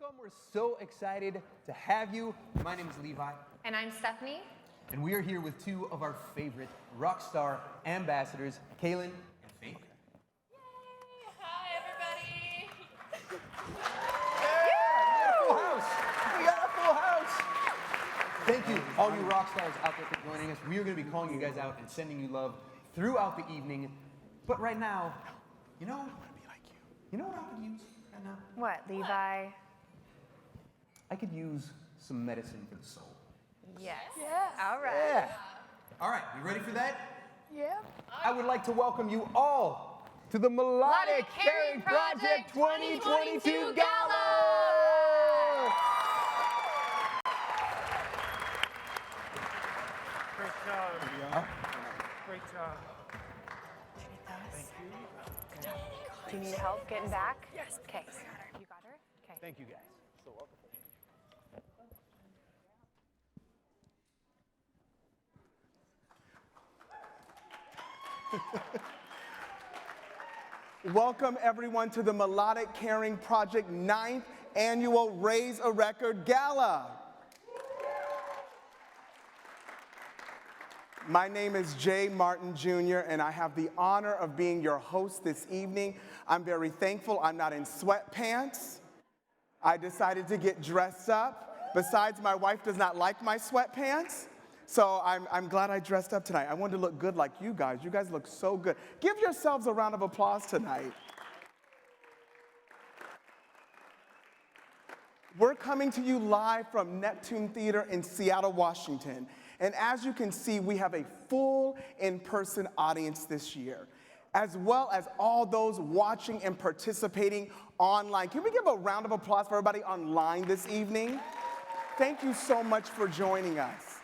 Welcome. We're so excited to have you. My name is Levi. And I'm Stephanie. And we are here with two of our favorite rock star ambassadors, Kaylin and Faith. Yay! Hi, everybody! Full house. We got a full house. Thank you, all you rock stars out there for joining us. We are going to be calling you guys out and sending you love throughout the evening. But right now, you know, I want to be like you. You know what I could use right now? What, Levi? I could use some medicine for the soul. Yes. All right. Yeah. All right, you ready for that? Yeah. I would like to welcome you all to the Melodic Caring Project 2022 Gala! Great job. Great job. Do you need help getting back? Yes. Okay. You got her? Okay. Thank you, guys. So welcome. Welcome everyone to the Melodic Caring Project 9th Annual Raise a Record Gala. My name is Jay Martin Jr. and I have the honor of being your host this evening. I'm very thankful I'm not in sweatpants. I decided to get dressed up. Besides, my wife does not like my sweatpants. So I'm glad I dressed up tonight. I wanted to look good like you guys. You guys look so good. Give yourselves a round of applause tonight. We're coming to you live from Neptune Theater in Seattle, Washington. And as you can see, we have a full in-person audience this year, as well as all those watching and participating online. Can we give a round of applause for everybody online this evening? Thank you so much for joining us.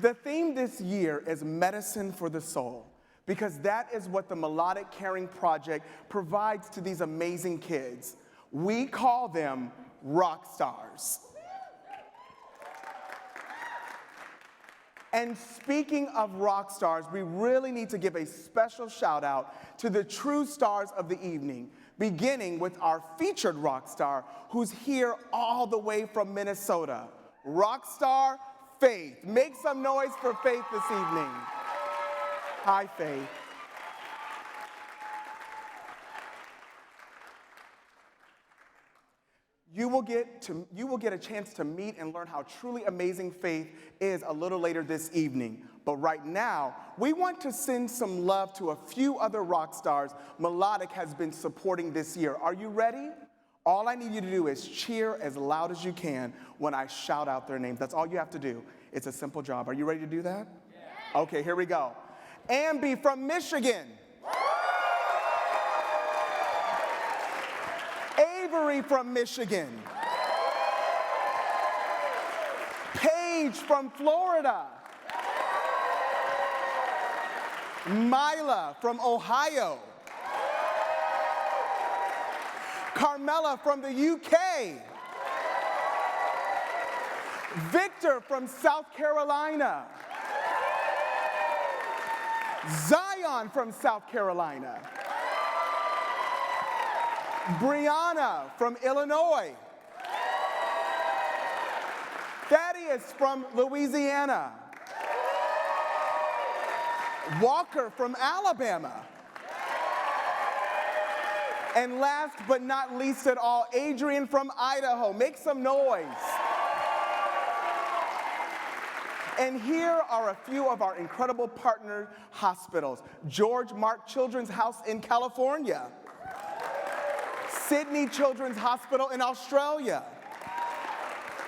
The theme this year is medicine for the soul, because that is what the Melodic Caring Project provides to these amazing kids. We call them rock stars. And speaking of rock stars, we really need to give a special shout out to the true stars of the evening, beginning with our featured rock star, who's here all the way from Minnesota, rock star Faith. Make some noise for Faith this evening. Hi, Faith. You will get a chance to meet and learn how truly amazing Faith is a little later this evening. But right now, we want to send some love to a few other rock stars Melodic has been supporting this year. Are you ready? All I need you to do is cheer as loud as you can when I shout out their names. That's all you have to do. It's a simple job. Are you ready to do that? Yeah. Okay, here we go. Ambi from Michigan. Avery from Michigan. Paige from Florida. Mila from Ohio. Carmela from the UK. Victor from South Carolina. Zion from South Carolina. Brianna from Illinois. Thaddeus from Louisiana. Walker from Alabama. And last but not least at all, Adrian from Idaho. Make some noise. And here are a few of our incredible partner hospitals. George Mark Children's House in California. Sydney Children's Hospital in Australia.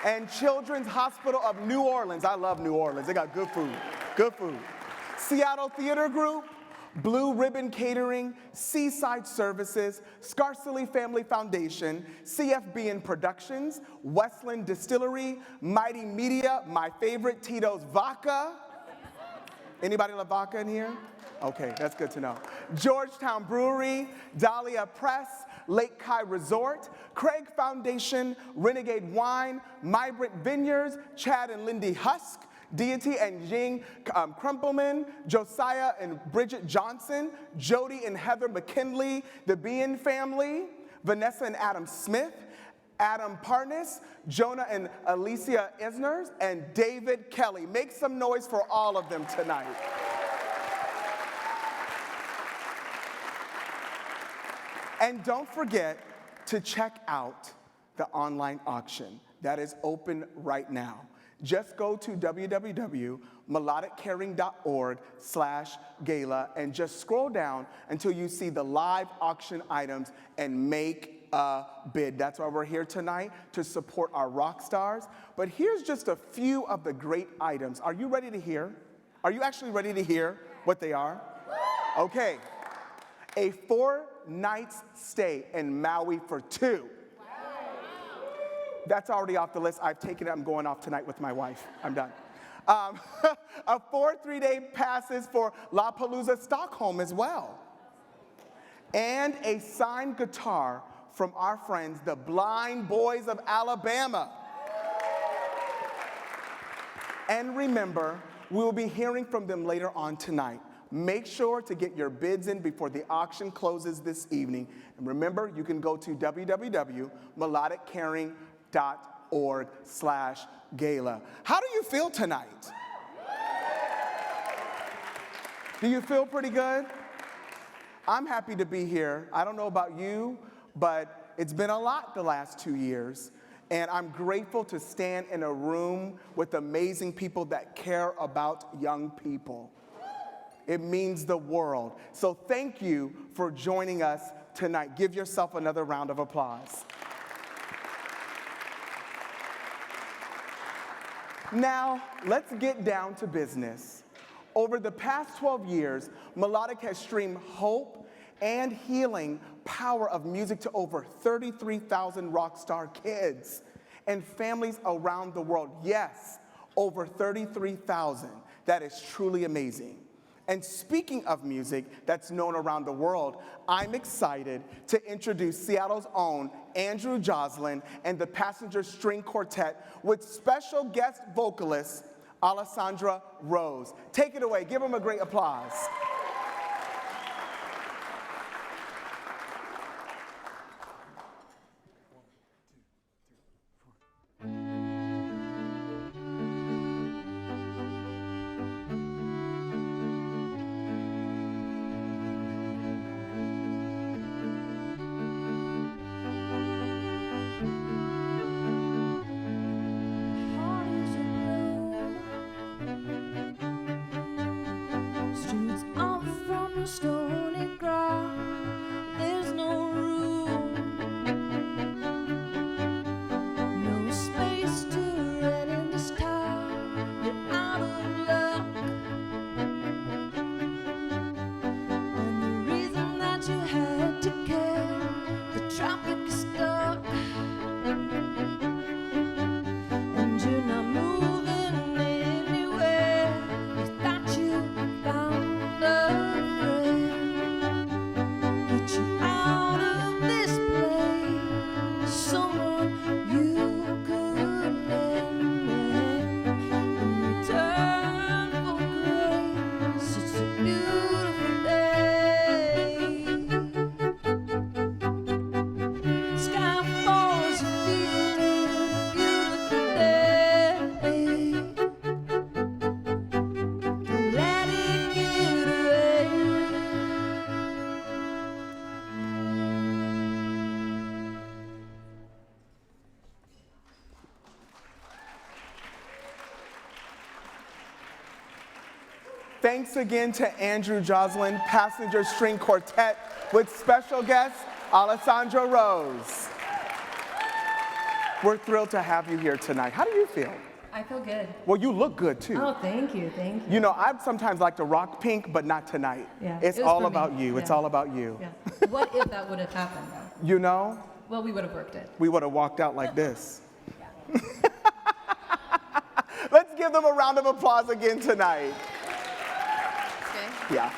And Children's Hospital of New Orleans. I love New Orleans. They got good food. Good food. Seattle Theater Group. Blue Ribbon Catering, Seaside Services, Scarcely Family Foundation, CFBN Productions, Westland Distillery, Mighty Media, my favorite, Tito's Vodka. Anybody love vodka in here? Okay, that's good to know. Georgetown Brewery, Dahlia Press, Lake Kai Resort, Craig Foundation, Renegade Wine, Migrant Vineyards, Chad and Lindy Husk, Deity and Ying Crumpelman, Josiah and Bridget Johnson, Jody and Heather McKinley, the Bean family, Vanessa and Adam Smith, Adam Parnas, Jonah and Alicia Isners, and David Kelly. Make some noise for all of them tonight. And don't forget to check out the online auction that is open right now. Just go to www.melodiccaring.org/gala and just scroll down until you see the live auction items and make a bid. That's why we're here tonight, to support our rock stars. But here's just a few of the great items. Are you ready to hear? Are you actually ready to hear what they are? Okay. A 4-night stay in Maui for 2. That's already off the list. I've taken it. I'm going off tonight with my wife. I'm done. A 4 3-day passes for Lollapalooza Stockholm as well. And a signed guitar from our friends, the Blind Boys of Alabama. And remember, we'll be hearing from them later on tonight. Make sure to get your bids in before the auction closes this evening. And remember, you can go to www.melodiccaring.org/gala. How do you feel tonight? Do you feel pretty good? I'm happy to be here. I don't know about you, but it's been a lot the last 2 years. And I'm grateful to stand in a room with amazing people that care about young people. It means the world. So thank you for joining us tonight. Give yourself another round of applause. Now, let's get down to business. Over the past 12 years, Melodic has streamed hope and healing power of music to over 33,000 rock star kids and families around the world. Yes, over 33,000. That is truly amazing. And speaking of music that's known around the world, I'm excited to introduce Seattle's own Andrew Joslin and the Passenger String Quartet with special guest vocalist Alessandra Rose. Take it away. Give them a great applause. Streets off from the stony ground, there's no room, no space to rent in this town, you're out of luck. And the reason that you had to care, the traffic is stuck, and you're not moving anywhere. You thought you found a friend, get you out of this place, someone you could lend in return for grace. It's a beautiful day. Sky falls, you feel it, beautiful day. Let it get away. Thanks again to Andrew Joslin, Passenger String Quartet, with special guest Alessandra Rose. We're thrilled to have you here tonight. How do you feel? I feel good. Well, you look good too. Oh, thank you, thank you. You know, I sometimes like to rock pink, but not tonight. Yeah, It's it was all for me. about you. It's Yeah. all about you. Yeah. What if that would have happened though? You know, Well, we would have worked it. we would have walked out like this. Let's give them a round of applause again tonight. Okay. Yeah.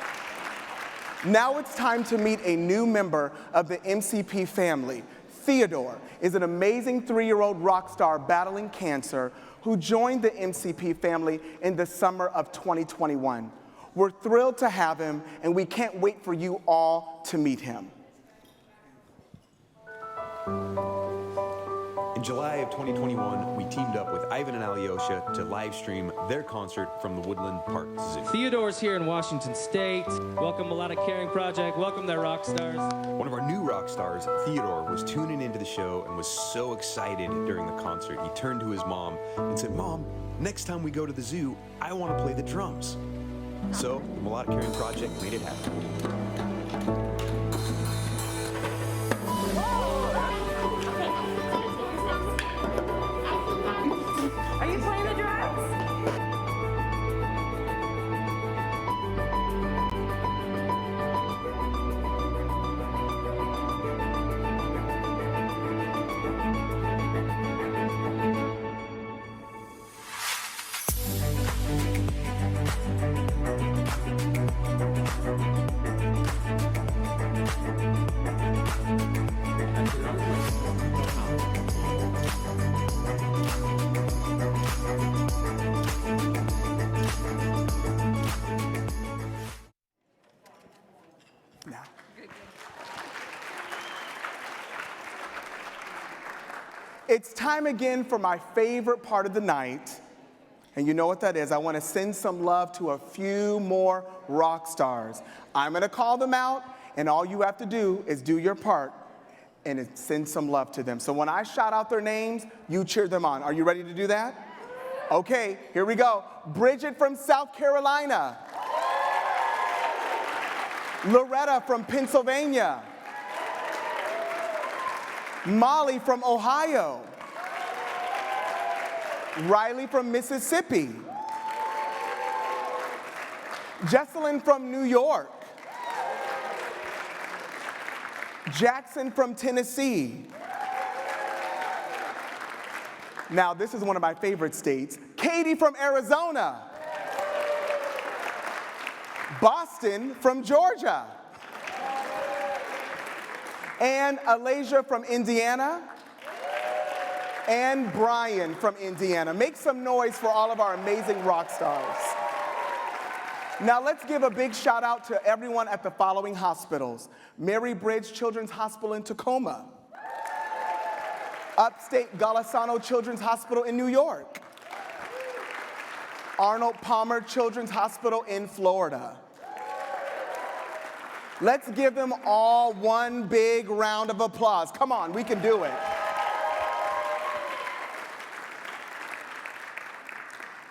Now it's time to meet a new member of the MCP family. Theodore is an amazing 3-year-old rock star battling cancer who joined the MCP family in the summer of 2021. We're thrilled to have him, and we can't wait for you all to meet him. In July of 2021, we teamed up with Ivan and Alyosha to live stream their concert from the Woodland Park Zoo. Theodore's here in Washington State. Welcome Melodic Caring Project. Welcome their rock stars. One of our new rock stars, Theodore, was tuning into the show and was so excited during the concert. He turned to his mom and said, "Mom, next time we go to the zoo, I want to play the drums." So the Melodic Caring Project made it happen. Are you playing the drums? Now. It's time again for my favorite part of the night. And you know what that is. I want to send some love to a few more rock stars. I'm going to call them out, and all you have to do is do your part and send some love to them. So when I shout out their names, you cheer them on. Are you ready to do that? Okay, here we go. Bridget from South Carolina. Loretta from Pennsylvania. Molly from Ohio. Riley from Mississippi. Jesselyn from New York. Jackson from Tennessee. Now, this is one of my favorite states. Katie from Arizona. Boston from Georgia. And Alasia from Indiana. And Brian from Indiana. Make some noise for all of our amazing rock stars. Now let's give a big shout out to everyone at the following hospitals. Mary Bridge Children's Hospital in Tacoma. Upstate Golisano Children's Hospital in New York. Arnold Palmer Children's Hospital in Florida. Let's give them all one big round of applause. Come on, we can do it.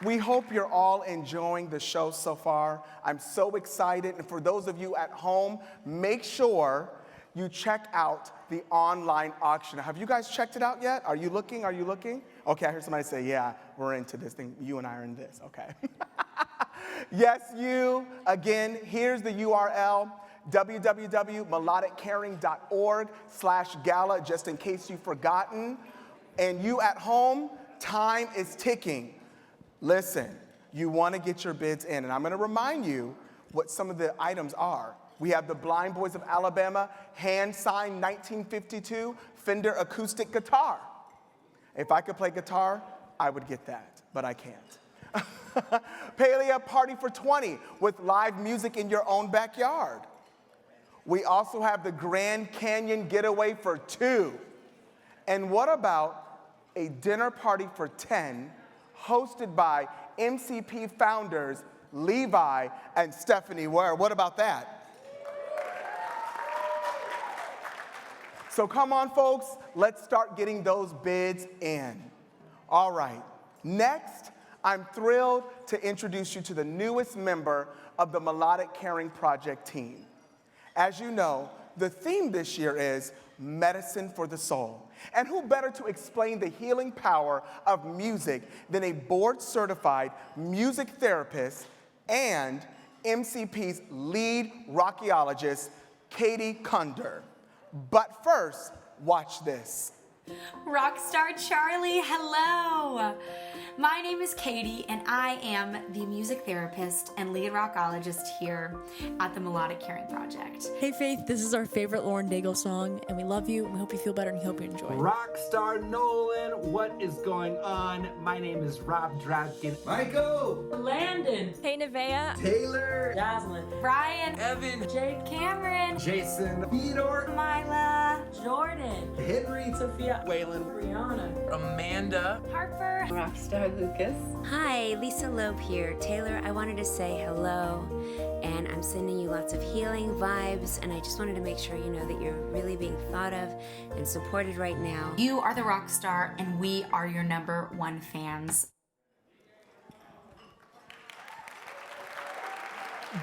We hope you're all enjoying the show so far. I'm so excited. And for those of you at home, make sure you check out the online auction. Have you guys checked it out yet? Are you looking? Are you looking? Okay, I heard somebody say, yeah, we're into this thing. You and I are in this. Okay. Yes, you. Again, here's the URL. www.melodiccaring.org/gala, just in case you've forgotten. And you at home, time is ticking. Listen, you want to get your bids in, and I'm going to remind you what some of the items are. We have the Blind Boys of Alabama hand-signed 1952 Fender acoustic guitar. If I could play guitar, I would get that, but I can't. Palea Party for 20 with live music in your own backyard. We also have the Grand Canyon Getaway for 2. And what about a dinner party for 10 hosted by MCP founders Levi and Stephanie Ware? What about that? So come on, folks, let's start getting those bids in. All right, next, I'm thrilled to introduce you to the newest member of the Melodic Caring Project team. As you know, the theme this year is Medicine for the Soul. And who better to explain the healing power of music than a board-certified music therapist and MCP's lead rockologist, Katie Kunder. But first, watch this. Rockstar Charlie, hello! My name is Katie, and I am the music therapist and lead rockologist here at the Melodic Caring Project. Hey Faith, this is our favorite Lauren Daigle song, and we love you, and we hope you feel better, and we hope you enjoy. Rockstar Nolan, what is going on? My name is Rob Dropkin. Michael! Landon. Hey Nevaeh. Taylor. Jocelyn. Brian. Evan. Jake. Cameron. Jason. Theodore. Mila. Jordan. Henry, Sophia, Waylon, Brianna, Amanda, Harper. Rockstar Lucas. Hi, Lisa Loeb here. Taylor, I wanted to say hello, and I'm sending you lots of healing vibes, and I just wanted to make sure you know that you're really being thought of and supported right now. You are the rock star, and we are your #1 fans.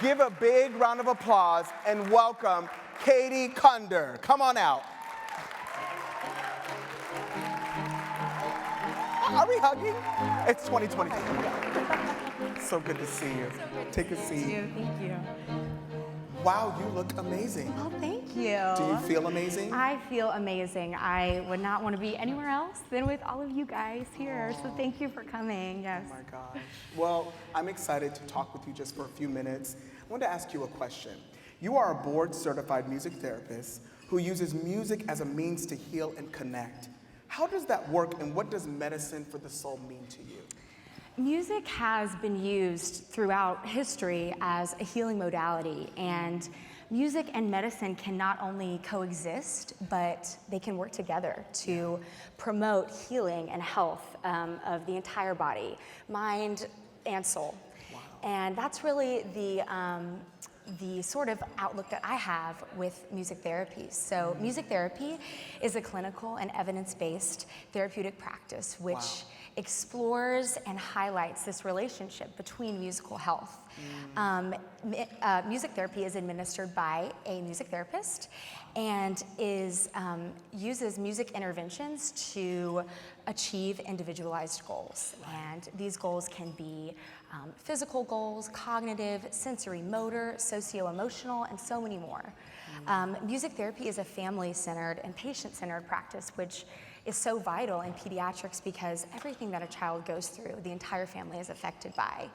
Give a big round of applause and welcome Katie Kunder. Come on out. Are we hugging? It's 2020. So good to see you. Take a seat. Thank you. Wow, you look amazing. Oh, thank you. Do you feel amazing? I feel amazing. I would not want to be anywhere else than with all of you guys here. So thank you for coming. Yes. Oh my gosh. Well, I'm excited to talk with you just for a few minutes. I want to ask you a question. You are a board-certified music therapist who uses music as a means to heal and connect. How does that work, and what does medicine for the soul mean to you? Music has been used throughout history as a healing modality, and music and medicine can not only coexist, but they can work together to promote healing and health of the entire body, mind, and soul. Wow. And that's really the sort of outlook that I have with music therapy. So music therapy is a clinical and evidence-based therapeutic practice which explores and highlights this relationship between musical health. Music therapy is administered by a music therapist and uses music interventions to achieve individualized goals. And these goals can be physical goals, cognitive, sensory motor, socio-emotional, and so many more. Music therapy is a family-centered and patient-centered practice, which is so vital in pediatrics because everything that a child goes through, the entire family is affected by.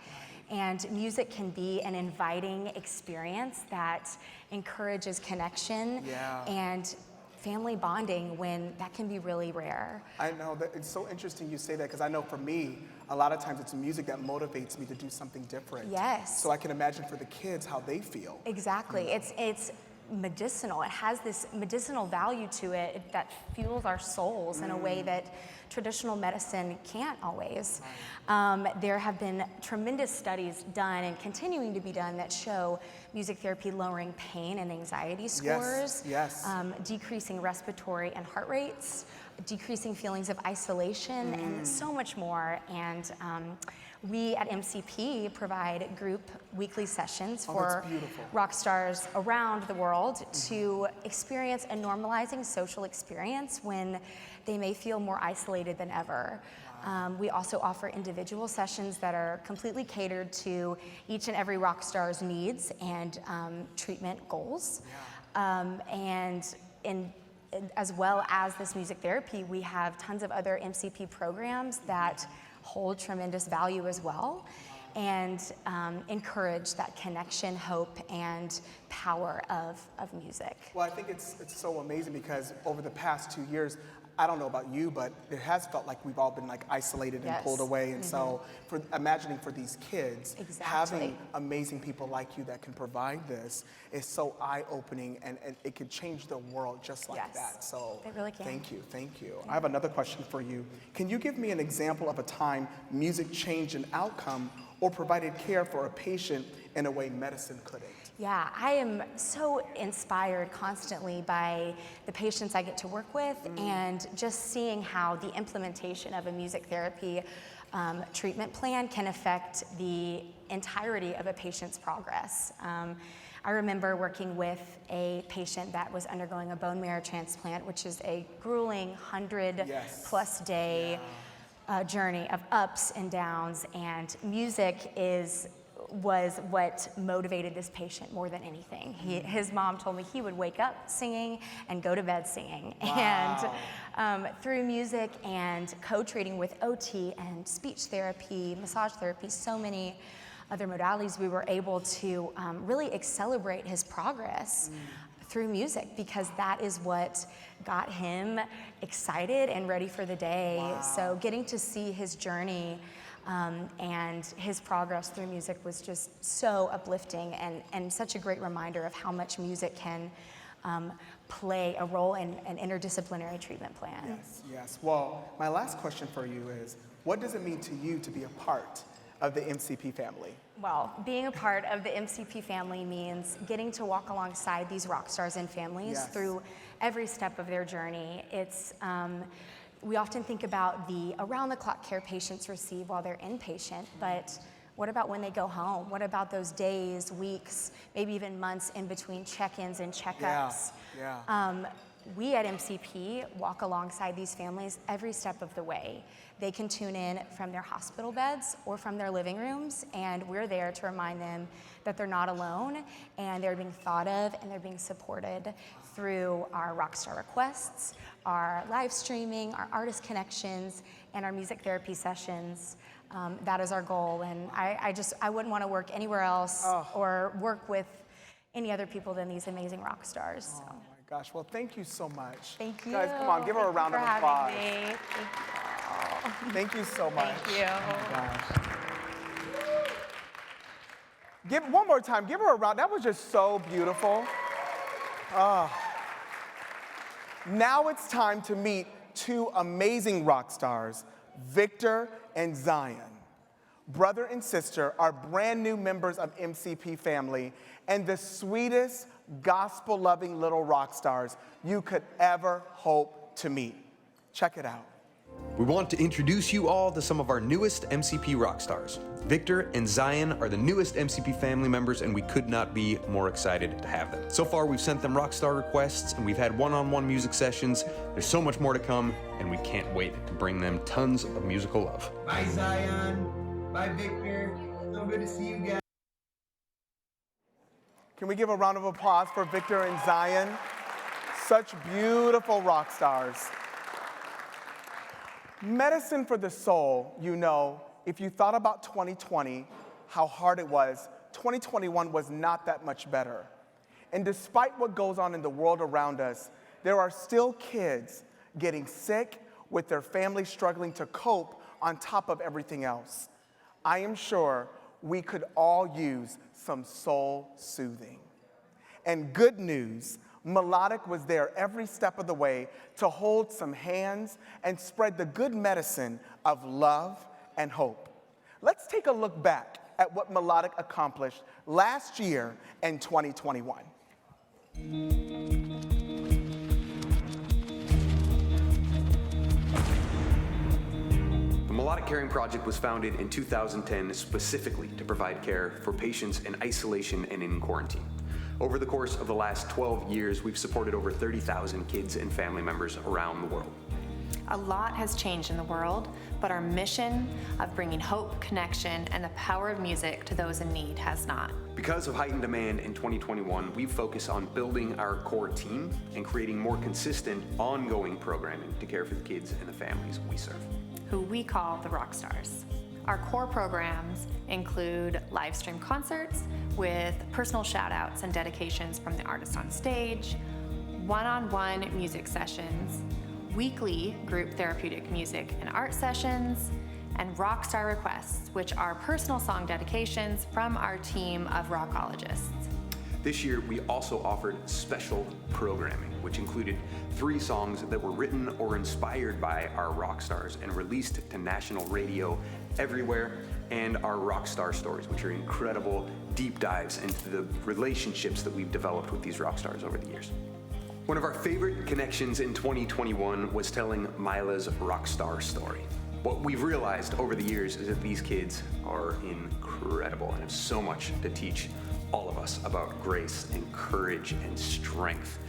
And music can be an inviting experience that encourages connection and family bonding when that can be really rare. I know that it's so interesting you say that because I know for me, a lot of times it's music that motivates me to do something different. Yes. So I can imagine for the kids how they feel. Exactly. It's medicinal. It has this medicinal value to it that fuels our souls in a way that traditional medicine can't always. There have been tremendous studies done and continuing to be done that show music therapy lowering pain and anxiety scores, decreasing respiratory and heart rates, decreasing feelings of isolation, and so much more. And we at MCP provide group weekly sessions for rock stars around the world to experience a normalizing social experience when they may feel more isolated than ever. We also offer individual sessions that are completely catered to each and every rock star's needs and treatment goals. As well as this music therapy, we have tons of other MCP programs that hold tremendous value as well and encourage that connection, hope, and power of music. Well, I think it's so amazing because over the past 2 years, I don't know about you, but it has felt like we've all been like isolated and pulled away. And so imagining for these kids, having amazing people like you that can provide this is so eye-opening and it could change the world just like that. So it really can. Thank you. I have another question for you. Can you give me an example of a time music changed an outcome or provided care for a patient in a way medicine couldn't? Yeah, I am so inspired constantly by the patients I get to work with and just seeing how the implementation of a music therapy treatment plan can affect the entirety of a patient's progress. I remember working with a patient that was undergoing a bone marrow transplant, which is a grueling 100+ day journey of ups and downs, and music was what motivated this patient more than anything. His mom told me he would wake up singing and go to bed singing. Wow. And through music and co-treating with OT and speech therapy, massage therapy, so many other modalities, we were able to really accelerate his progress through music because that is what got him excited and ready for the day. So getting to see his journey and his progress through music was just so uplifting and such a great reminder of how much music can play a role in an interdisciplinary treatment plan. Yes, yes. Well, my last question for you is, what does it mean to you to be a part of the MCP family? Well, being a part of the MCP family means getting to walk alongside these rock stars and families Yes. through every step of their journey. It's we often think about the around-the-clock care patients receive while they're inpatient, but what about when they go home? What about those days, weeks, maybe even months in between check-ins and checkups? Yeah. We at MCP walk alongside these families every step of the way. They can tune in from their hospital beds or from their living rooms, and we're there to remind them that they're not alone and they're being thought of and they're being supported through our Rockstar requests, our live streaming, our artist connections, and our music therapy sessions. That is our goal, and I wouldn't want to work anywhere else or work with any other people than these amazing rock stars. So. Oh my gosh, well, thank you so much. Thank you. Guys, come on, give her a round of Thank you for applause. having me. Thank you. Thank you so much. Thank you. Give one more time, give her a round. That was just so beautiful. Now it's time to meet two amazing rock stars, Victor and Zion. Brother and sister are brand new members of MCP family and the sweetest, gospel-loving little rock stars you could ever hope to meet. Check it out. We want to introduce you all to some of our newest MCP rock stars. Victor and Zion are the newest MCP family members, and we could not be more excited to have them. So far, we've sent them Rockstar requests, and we've had one-on-one music sessions. There's so much more to come, and we can't wait to bring them tons of musical love. Bye, Zion. Bye, Victor. So good to see you guys. Can we give a round of applause for Victor and Zion? Such beautiful rock stars. Medicine for the soul, you know, if you thought about 2020, how hard it was, 2021 was not that much better. And despite what goes on in the world around us, there are still kids getting sick with their families struggling to cope on top of everything else. I am sure we could all use some soul soothing. And good news, Melodic was there every step of the way to hold some hands and spread the good medicine of love and hope. Let's take a look back at what Melodic accomplished last year in 2021. The Melodic Caring Project was founded in 2010 specifically to provide care for patients in isolation and in quarantine. Over the course of the last 12 years, we've supported over 30,000 kids and family members around the world. A lot has changed in the world, but our mission of bringing hope, connection, and the power of music to those in need has not. Because of heightened demand in 2021, we've focused on building our core team and creating more consistent, ongoing programming to care for the kids and the families we serve, who we call the rock stars. Our core programs include live stream concerts with personal shout outs and dedications from the artist on stage, one-on-one music sessions, weekly group therapeutic music and art sessions, and Rockstar requests, which are personal song dedications from our team of rockologists. This year, we also offered special programming, which included 3 songs that were written or inspired by our rock stars and released to national radio everywhere, and our Rockstar Stories, which are incredible deep dives into the relationships that we've developed with these rock stars over the years. One of our favorite connections in 2021 was telling Mila's Rockstar story. What we've realized over the years is that these kids are incredible and have so much to teach all of us about grace and courage and strength.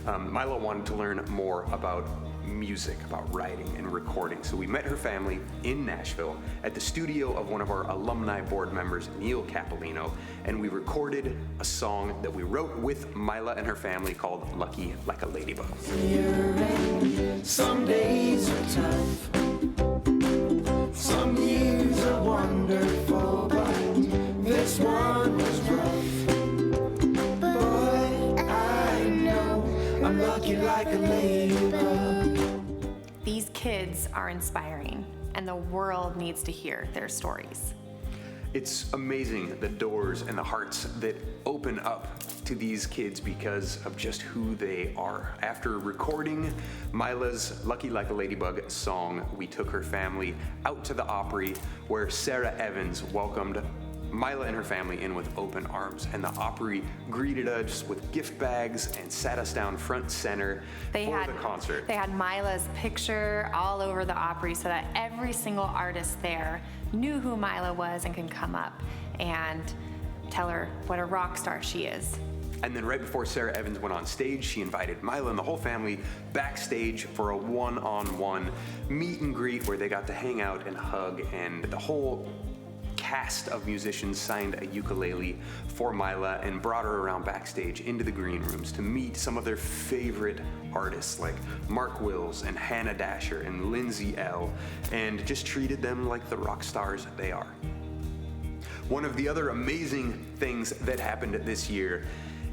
Mila wanted to learn more about music, about writing and recording. So we met her family in Nashville at the studio of one of our alumni board members, Neil Capolino, and we recorded a song that we wrote with Mila and her family called Lucky Like a Ladybug. Some days are tough, some years are wonderful, but this one was rough. But I know I'm lucky like a ladybug. These kids are inspiring, and the world needs to hear their stories. It's amazing the doors and the hearts that open up to these kids because of just who they are. After recording Mila's Lucky Like a Ladybug song, we took her family out to the Opry, where Sarah Evans welcomed Mila and her family in with open arms, and the Opry greeted us with gift bags and sat us down front center for the concert. They had Mila's picture all over the Opry so that every single artist there knew who Mila was and could come up and tell her what a rock star she is. And then right before Sarah Evans went on stage, she invited Mila and the whole family backstage for a one-on-one meet and greet where they got to hang out and hug, and the whole cast of musicians signed a ukulele for Mila and brought her around backstage into the green rooms to meet some of their favorite artists like Mark Wills and Hannah Dasher and Lindsay L, and just treated them like the rock stars they are. One of the other amazing things that happened this year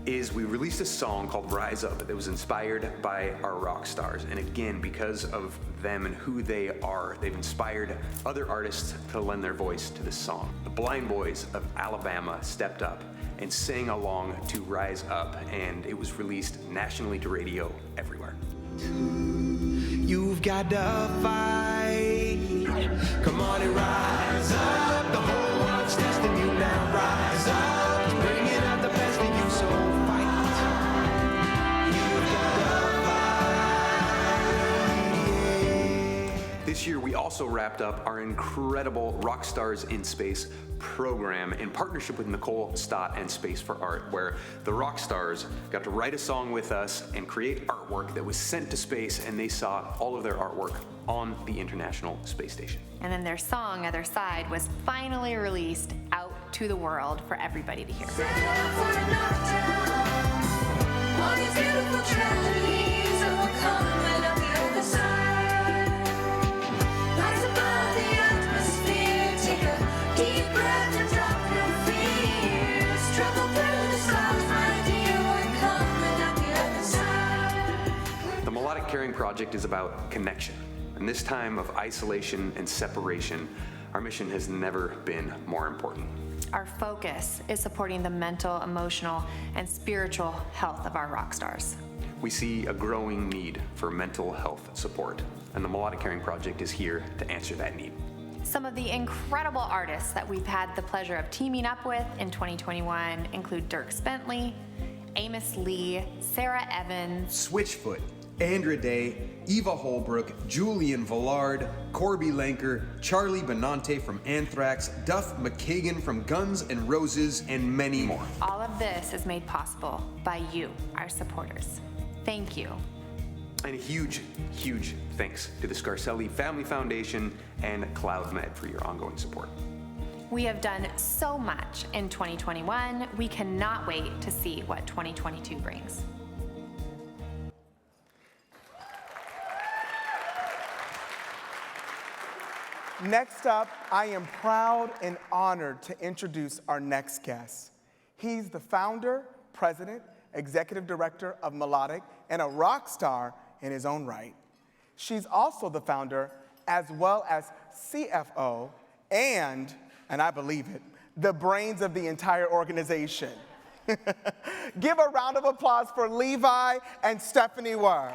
is we released a song called Rise Up that was inspired by our rock stars. And again, because of them and who they are, they've inspired other artists to lend their voice to this song. The Blind Boys of Alabama stepped up and sang along to Rise Up, and it was released nationally to radio everywhere. You've got to fight. Come on and rise up. The whole world's testing you now. Rise up. It's bringing out the best in you, so fight. You've got to fight. This year, we also wrapped up our incredible Rock Stars in Space program in partnership with Nicole Stott and Space for Art, where the rock stars got to write a song with us and create artwork that was sent to space, and they saw all of their artwork on the International Space Station. And then their song, Other Side, was finally released out to the world for everybody to hear. All these beautiful tragedies overcoming on the other side. Rise above the atmosphere, take a deep breath and drop your fears. Struggle through the stars, my dear, we're coming out the other side. The Melodic Caring Project is about connection. In this time of isolation and separation, our mission has never been more important. Our focus is supporting the mental, emotional, and spiritual health of our rock stars. We see a growing need for mental health support, and the Melodic Caring Project is here to answer that need. Some of the incredible artists that we've had the pleasure of teaming up with in 2021 include Dierks Bentley, Amos Lee, Sarah Evans, Switchfoot, Andra Day, Eva Holbrook, Julian Villard, Corby Lanker, Charlie Benante from Anthrax, Duff McKagan from Guns N' Roses, and many more. All of this is made possible by you, our supporters. Thank you. And a huge, huge thanks to the Scarcelli Family Foundation and CloudMed for your ongoing support. We have done so much in 2021. We cannot wait to see what 2022 brings. Next up, I am proud and honored to introduce our next guest. He's the founder, president, executive director of Melodic, and a rock star in his own right. She's also the founder, as well as CFO, and I believe it, the brains of the entire organization. Give a round of applause for Levi and Stephanie Wurr.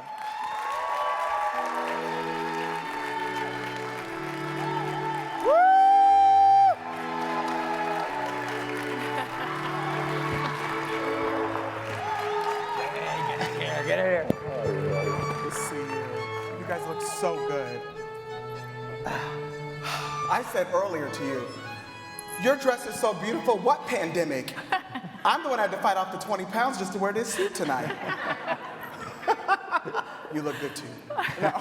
Get here. Good to see you. You guys look so good. I said earlier to you, your dress is so beautiful. What pandemic? I'm the one that had to fight off the 20 pounds just to wear this suit tonight. You look good too. No.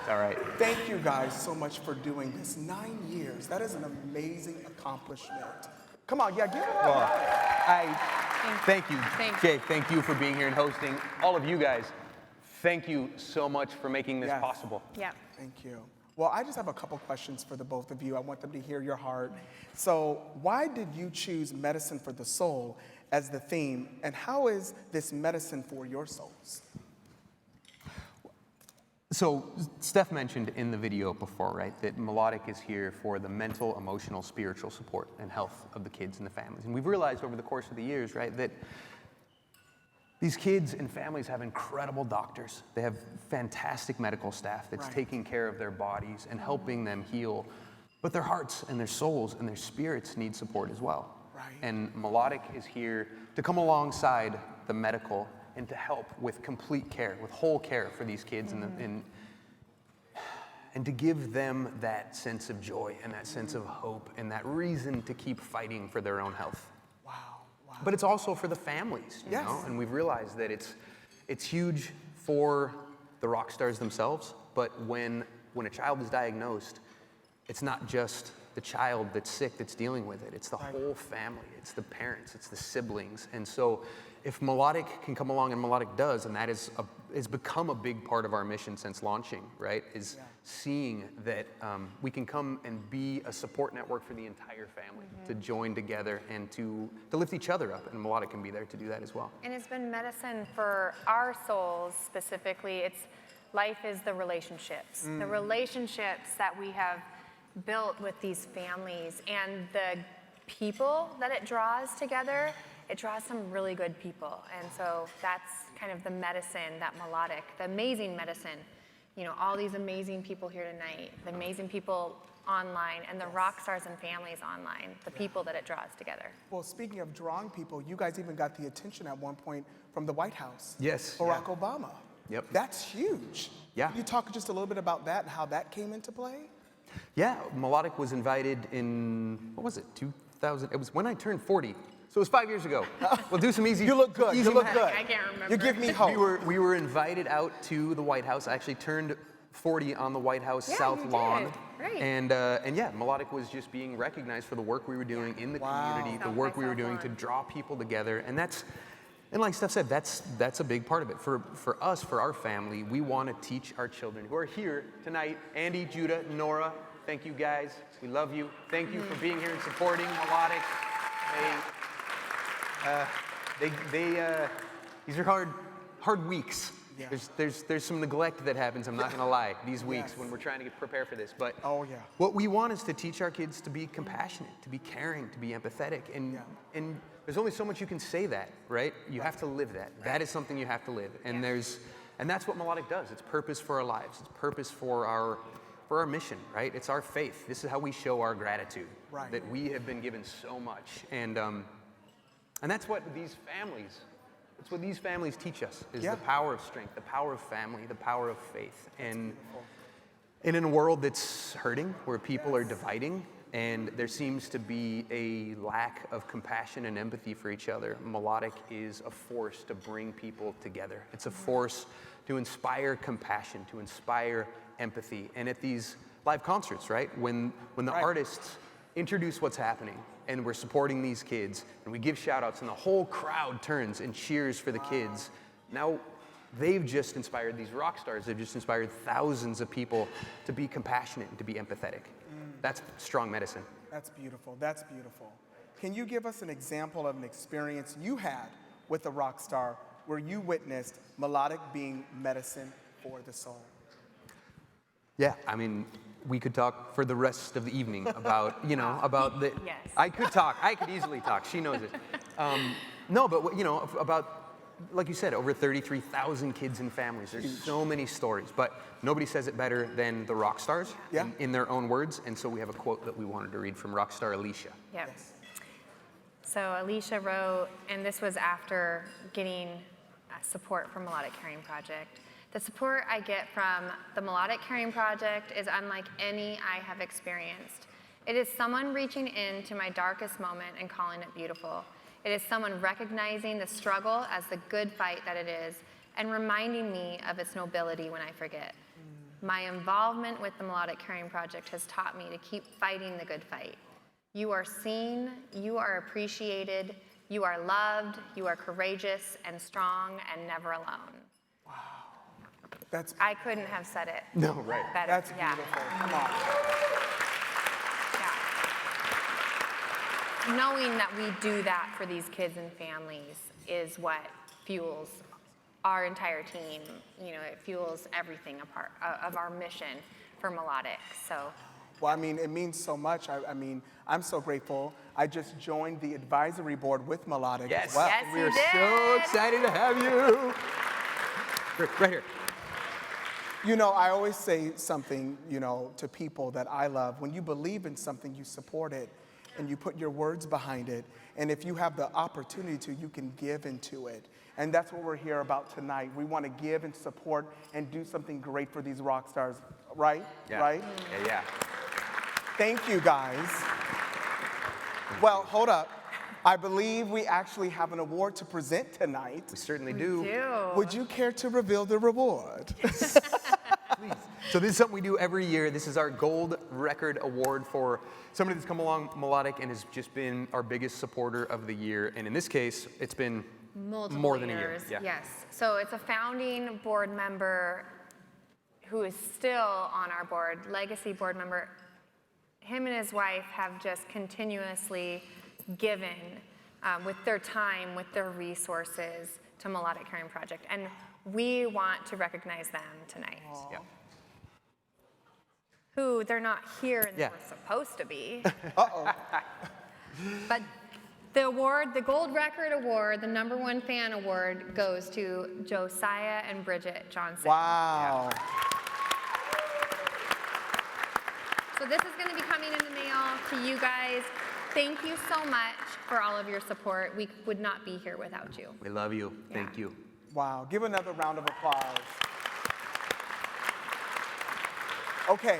All right. Thank you guys so much for doing this. 9 years. That is an amazing accomplishment. Come on, yeah, give it up. Well, thank you, Jay. Thank you for being here and hosting. All of you guys, thank you so much for making this possible. Yeah. Thank you. Well, I just have a couple questions for the both of you. I want them to hear your heart. So, why did you choose Medicine for the Soul as the theme, and how is this medicine for your souls? So Steph mentioned in the video before, right, that Melodic is here for the mental, emotional, spiritual support and health of the kids and the families. And we've realized over the course of the years, right, that these kids and families have incredible doctors. They have fantastic medical staff that's taking care of their bodies and helping them heal. But their hearts and their souls and their spirits need support as well. Right. And Melodic is here to come alongside the medical and to help with complete care, with whole care for these kids and to give them that sense of joy and that sense of hope and that reason to keep fighting for their own health. Wow. But it's also for the families, you know? And we've realized that it's huge for the rock stars themselves, but when a child is diagnosed, it's not just the child that's sick that's dealing with it. It's the whole family. It's the parents. It's the siblings. And so if Melodic can come along, and Melodic does, and that is become a big part of our mission since launching, right, is seeing that we can come and be a support network for the entire family, to join together and to lift each other up. And Melodic can be there to do that as well. And it's been medicine for our souls specifically. Life is the relationships. The relationships that we have built with these families and the people that it draws together, it draws some really good people. And so that's kind of the medicine that Melodic, the amazing medicine, you know, all these amazing people here tonight, the amazing people online, and the rock stars and families online, the people that it draws together. Well, speaking of drawing people, you guys even got the attention at one point from the White House. Yes. Barack Obama. Yep. That's huge. Yeah. Can you talk just a little bit about that and how that came into play? Yeah, Melodic was invited in, what was it, 2000? It was when I turned 40. So it was 5 years ago. We'll do some easy. You look good. You look math. good. I can't remember. You give me hope. We were invited out to the White House. I actually turned 40 on the White House South you Lawn. did. Right. And yeah, Melodic was just being recognized for the work we were doing in the community, the work we were doing to draw people together. And like Steph said, that's a big part of it. For us, for our family, we want to teach our children who are here tonight, Andy, Judah, Nora, thank you guys. We love you. Thank you for being here and supporting Melodic. These are hard weeks. Yeah. There's some neglect that happens, I'm not gonna lie, these weeks when we're trying to prepare for this. But what we want is to teach our kids to be compassionate, to be caring, to be empathetic. And there's only so much you can say that, right? You have to live that. That is something you have to live. And that's what Melodic does. It's purpose for our lives. It's purpose for our mission, right? It's our faith. This is how we show our gratitude, that we have been given so much. And that's what these families teach us, is the power of strength, the power of family, the power of faith. And in a world that's hurting, where people are dividing, and there seems to be a lack of compassion and empathy for each other, Melodic is a force to bring people together. It's a force to inspire compassion, to inspire empathy. And at these live concerts, right, when the artists introduce what's happening, and we're supporting these kids, and we give shout outs, and the whole crowd turns and cheers for the kids. Now, they've just inspired these rock stars. They've just inspired thousands of people to be compassionate and to be empathetic. That's strong medicine. That's beautiful. That's beautiful. Can you give us an example of an experience you had with a rock star where you witnessed Melodic being medicine for the soul? Yeah, I mean, we could talk for the rest of the evening about, about the... Yes. I could easily talk. She knows it. No, but, about, like you said, over 33,000 kids and families. There's so many stories, but nobody says it better than the rock stars in their own words. And so we have a quote that we wanted to read from rock star Alicia. Yep. So Alicia wrote, and this was after getting support from Melodic Caring Project. The support I get from the Melodic Caring Project is unlike any I have experienced. It is someone reaching into my darkest moment and calling it beautiful. It is someone recognizing the struggle as the good fight that it is and reminding me of its nobility when I forget. My involvement with the Melodic Caring Project has taught me to keep fighting the good fight. You are seen, you are appreciated, you are loved, you are courageous and strong and never alone. I couldn't have said it better. That's beautiful. Come on. Yeah. Knowing that we do that for these kids and families is what fuels our entire team, you know, it fuels everything apart of our mission for Melodic. So. Well, I mean, it means so much. I mean, I'm so grateful. I just joined the advisory board with Melodic as well. Yes, We're you did. so excited to have you. Right here. You know, I always say something, you know, to people that I love. When you believe in something, you support it, and you put your words behind it. And if you have the opportunity to, you can give into it. And that's what we're here about tonight. We want to give and support and do something great for these rock stars, right? Yeah. Right? Yeah. Thank you, guys. Well, hold up. I believe we actually have an award to present tonight. We certainly do. Would you care to reveal the reward? Please. So this is something we do every year. This is our Gold Record Award for somebody that's come along Melodic and has just been our biggest supporter of the year. And in this case, it's been Multiple more than years. a year. Yes. So it's a founding board member who is still on our board, legacy board member. Him and his wife have just continuously given with their time, with their resources to Melodic Caring Project. And we want to recognize them tonight. Yeah. Who they're not here and Yeah. they're supposed to be. Uh-oh. But the award, the Gold Record Award, the #1 fan award, goes to Josiah and Bridget Johnson. Wow. So this is going to be coming in the mail to you guys. Thank you so much for all of your support. We would not be here without you. We love you. Thank you. Wow. Give another round of applause. Okay.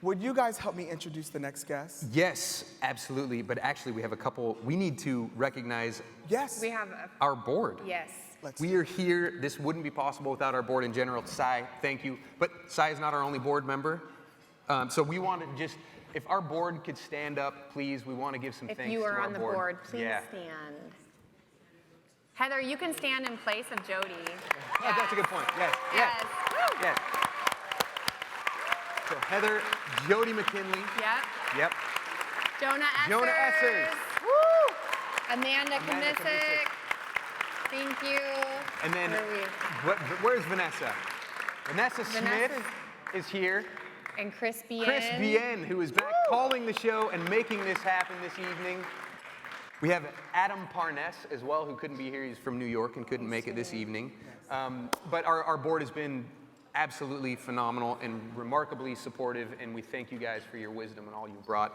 Would you guys help me introduce the next guest? Yes, absolutely. But actually, we have a couple. We need to recognize Yes. We have our board. yes. We are here. This wouldn't be possible without our board in general. Sai, thank you. But Sai is not our only board member. So we want to just, if our board could stand up, please, we want to give some If thanks you to are our on the board, please stand. Heather, you can stand in place of Jody. Yeah, that's a good point. Yes. Yes. Woo. Yes. So Heather, Jody McKinley. Yep. Yep. Jonah Essers. Jonah Essers. Woo. Amanda Amanda Kamisic. Thank you. And then, Where are we? where's Vanessa? Vanessa Smith is here. And Chris Bien. Chris Bien, who is back calling the show and making this happen this evening. We have Adam Parness as well, who couldn't be here. He's from New York and couldn't make it this evening. But our board has been absolutely phenomenal and remarkably supportive, and we thank you guys for your wisdom and all you brought.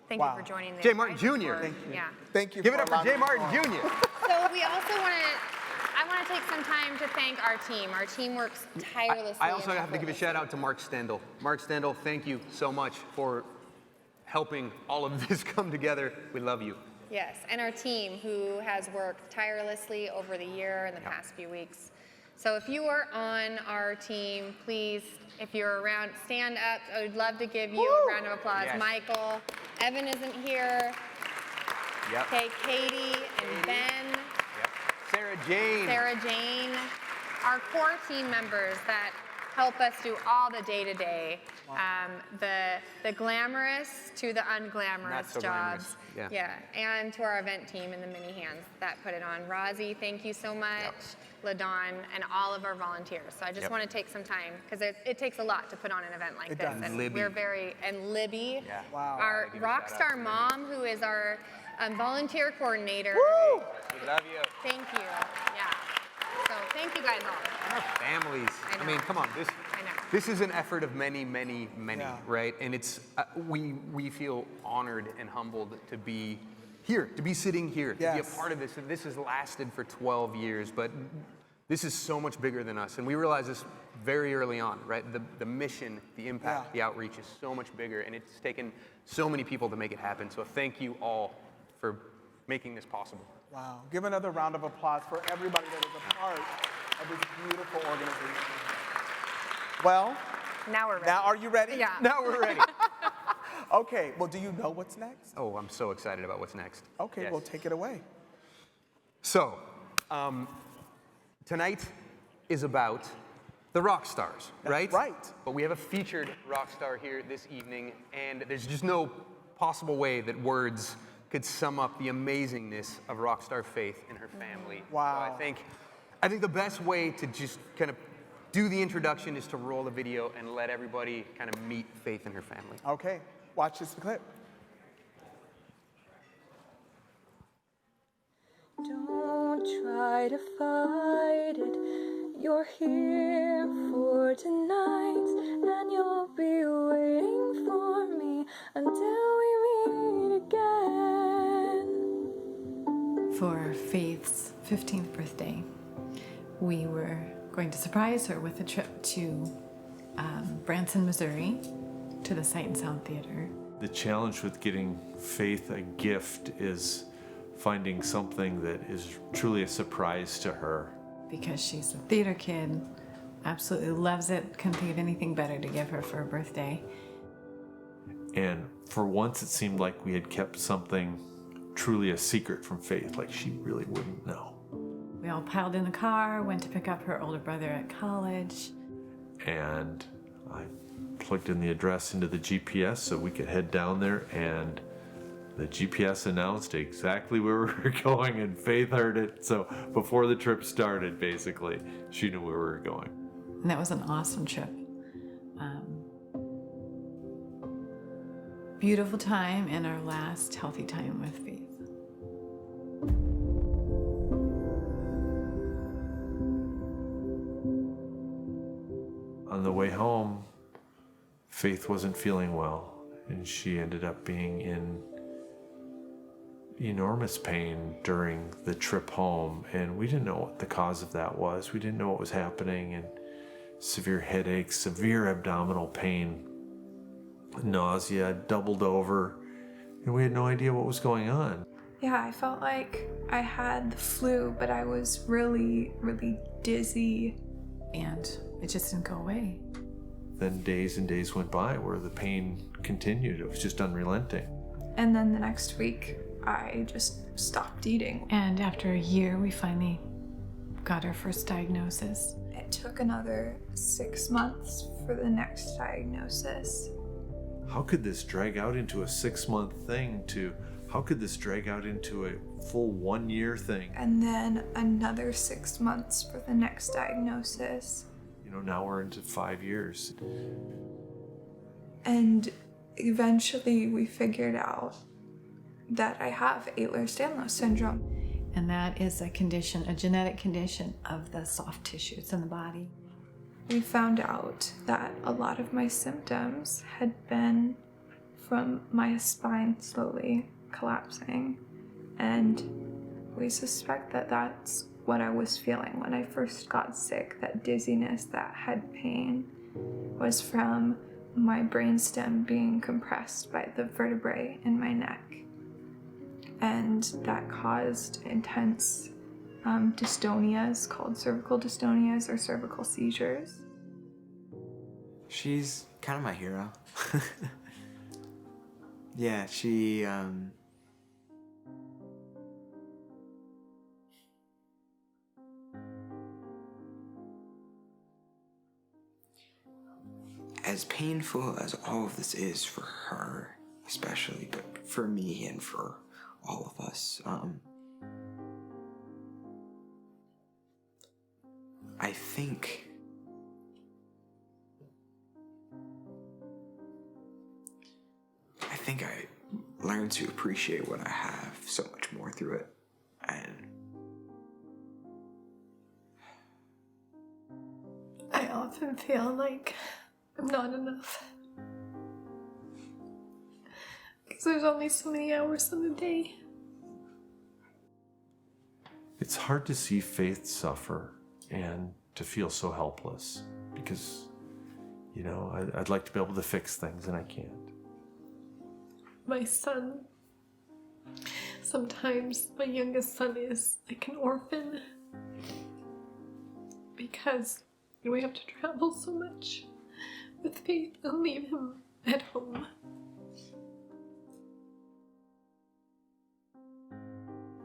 Thank you for joining the Jay Martin advisory Jr. board. Thank you. Yeah. Thank you. Give it up for Jay Martin Jr. So we also I want to take some time to thank our team. Our team works tirelessly. I also and have to give a shout out to Mark Stendel. Mark Stendel, thank you so much for helping all of this come together. We love you. Yes, and our team who has worked tirelessly over the year and the past few weeks. So if you are on our team, please, if you're around, stand up. I would love to give you a round of applause. Yes. Michael, Evan isn't here. Yep. Okay, Katie and Ben. Yep. Sarah Jane. Sarah Jane, our core team members that help us do all the day-to-day, the glamorous to the unglamorous Not so jobs. glamorous, yeah. And to our event team and the mini hands that put it on. Rozzy, thank you so much. LaDawn, and all of our volunteers. So I just want to take some time, because it takes a lot to put on an event like It this. does. And Libby. and Libby, Yeah. Wow. our Give a shout out rockstar to mom, who is our volunteer coordinator. Woo! We love you. Thank you. Yeah. So thank you guys all. Our families. I I mean, know. come on. I know. This is an effort of many, many, many, Yeah. right? And it's we feel honored and humbled to be here, to be sitting here, to be a Yes. part of this. And this has lasted for 12 years, but this is so much bigger than us. And we realized this very early on, right? The mission, the impact, Yeah. the outreach is so much bigger, and it's taken so many people to make it happen. So thank you all for making this possible. Wow. Give another round of applause for everybody that is a part of this beautiful organization. Well, Now we're ready. now are you ready? Yeah. Now we're ready. Okay. Well, do you know what's next? Oh, I'm so excited about what's next. Okay, Yes. well, take it away. So, tonight is about the rock stars, right? right. But we have a featured rock star here this evening, and there's just no possible way that words could sum up the amazingness of rock star Faith and her family. Wow. So I think the best way to just kind of do the introduction is to roll the video and let everybody kind of meet Faith and her family. Okay, watch this clip. Don't try to fight it. You're here for tonight, and you'll be waiting for me until we meet again. For Faith's 15th birthday, we were going to surprise her with a trip to Branson, Missouri, to the Sight and Sound Theater. The challenge with getting Faith a gift is finding something that is truly a surprise to her. Because she's a theater kid, absolutely loves it, couldn't think of anything better to give her for her birthday. And for once it seemed like we had kept something truly a secret from Faith, like she really wouldn't know. We all piled in the car, went to pick up her older brother at college. And I plugged in the address into the GPS so we could head down there, and the GPS announced exactly where we were going, and Faith heard it. So before the trip started, basically, she knew where we were going. And that was an awesome trip. Beautiful time and our last healthy time with Faith. On the way home, Faith wasn't feeling well, and she ended up being in enormous pain during the trip home, and we didn't know what the cause of that was. We didn't know what was happening, and severe headaches, severe abdominal pain, nausea, doubled over, and we had no idea what was going on. Yeah, I felt like I had the flu, but I was really, really dizzy. And it just didn't go away. Then days and days went by where the pain continued. It was just unrelenting. And then the next week, I just stopped eating. And after a year, we finally got our first diagnosis. It took another 6 months for the next diagnosis. How could this drag out into a 6-month thing to how could this drag out into a full 1-year thing? And then another 6 months for the next diagnosis. You know, now we're into 5 years. And eventually we figured out that I have Ehlers-Danlos syndrome. And that is a condition, a genetic condition of the soft tissues in the body. We found out that a lot of my symptoms had been from my spine slowly collapsing, and we suspect that that's what I was feeling when I first got sick. That dizziness, that head pain was from my brainstem being compressed by the vertebrae in my neck, and that caused intense dystonias called cervical dystonias or cervical seizures. She's kind of my hero. Yeah, she as painful as all of this is for her, especially, but for me and for all of us, I think I learned to appreciate what I have so much more through it, and I often feel like I'm not enough. Because there's only so many hours in the day. It's hard to see Faith suffer and to feel so helpless because, you know, I'd like to be able to fix things and I can't. My son, sometimes my youngest son is like an orphan because we have to travel so much with Faith and leave him at home.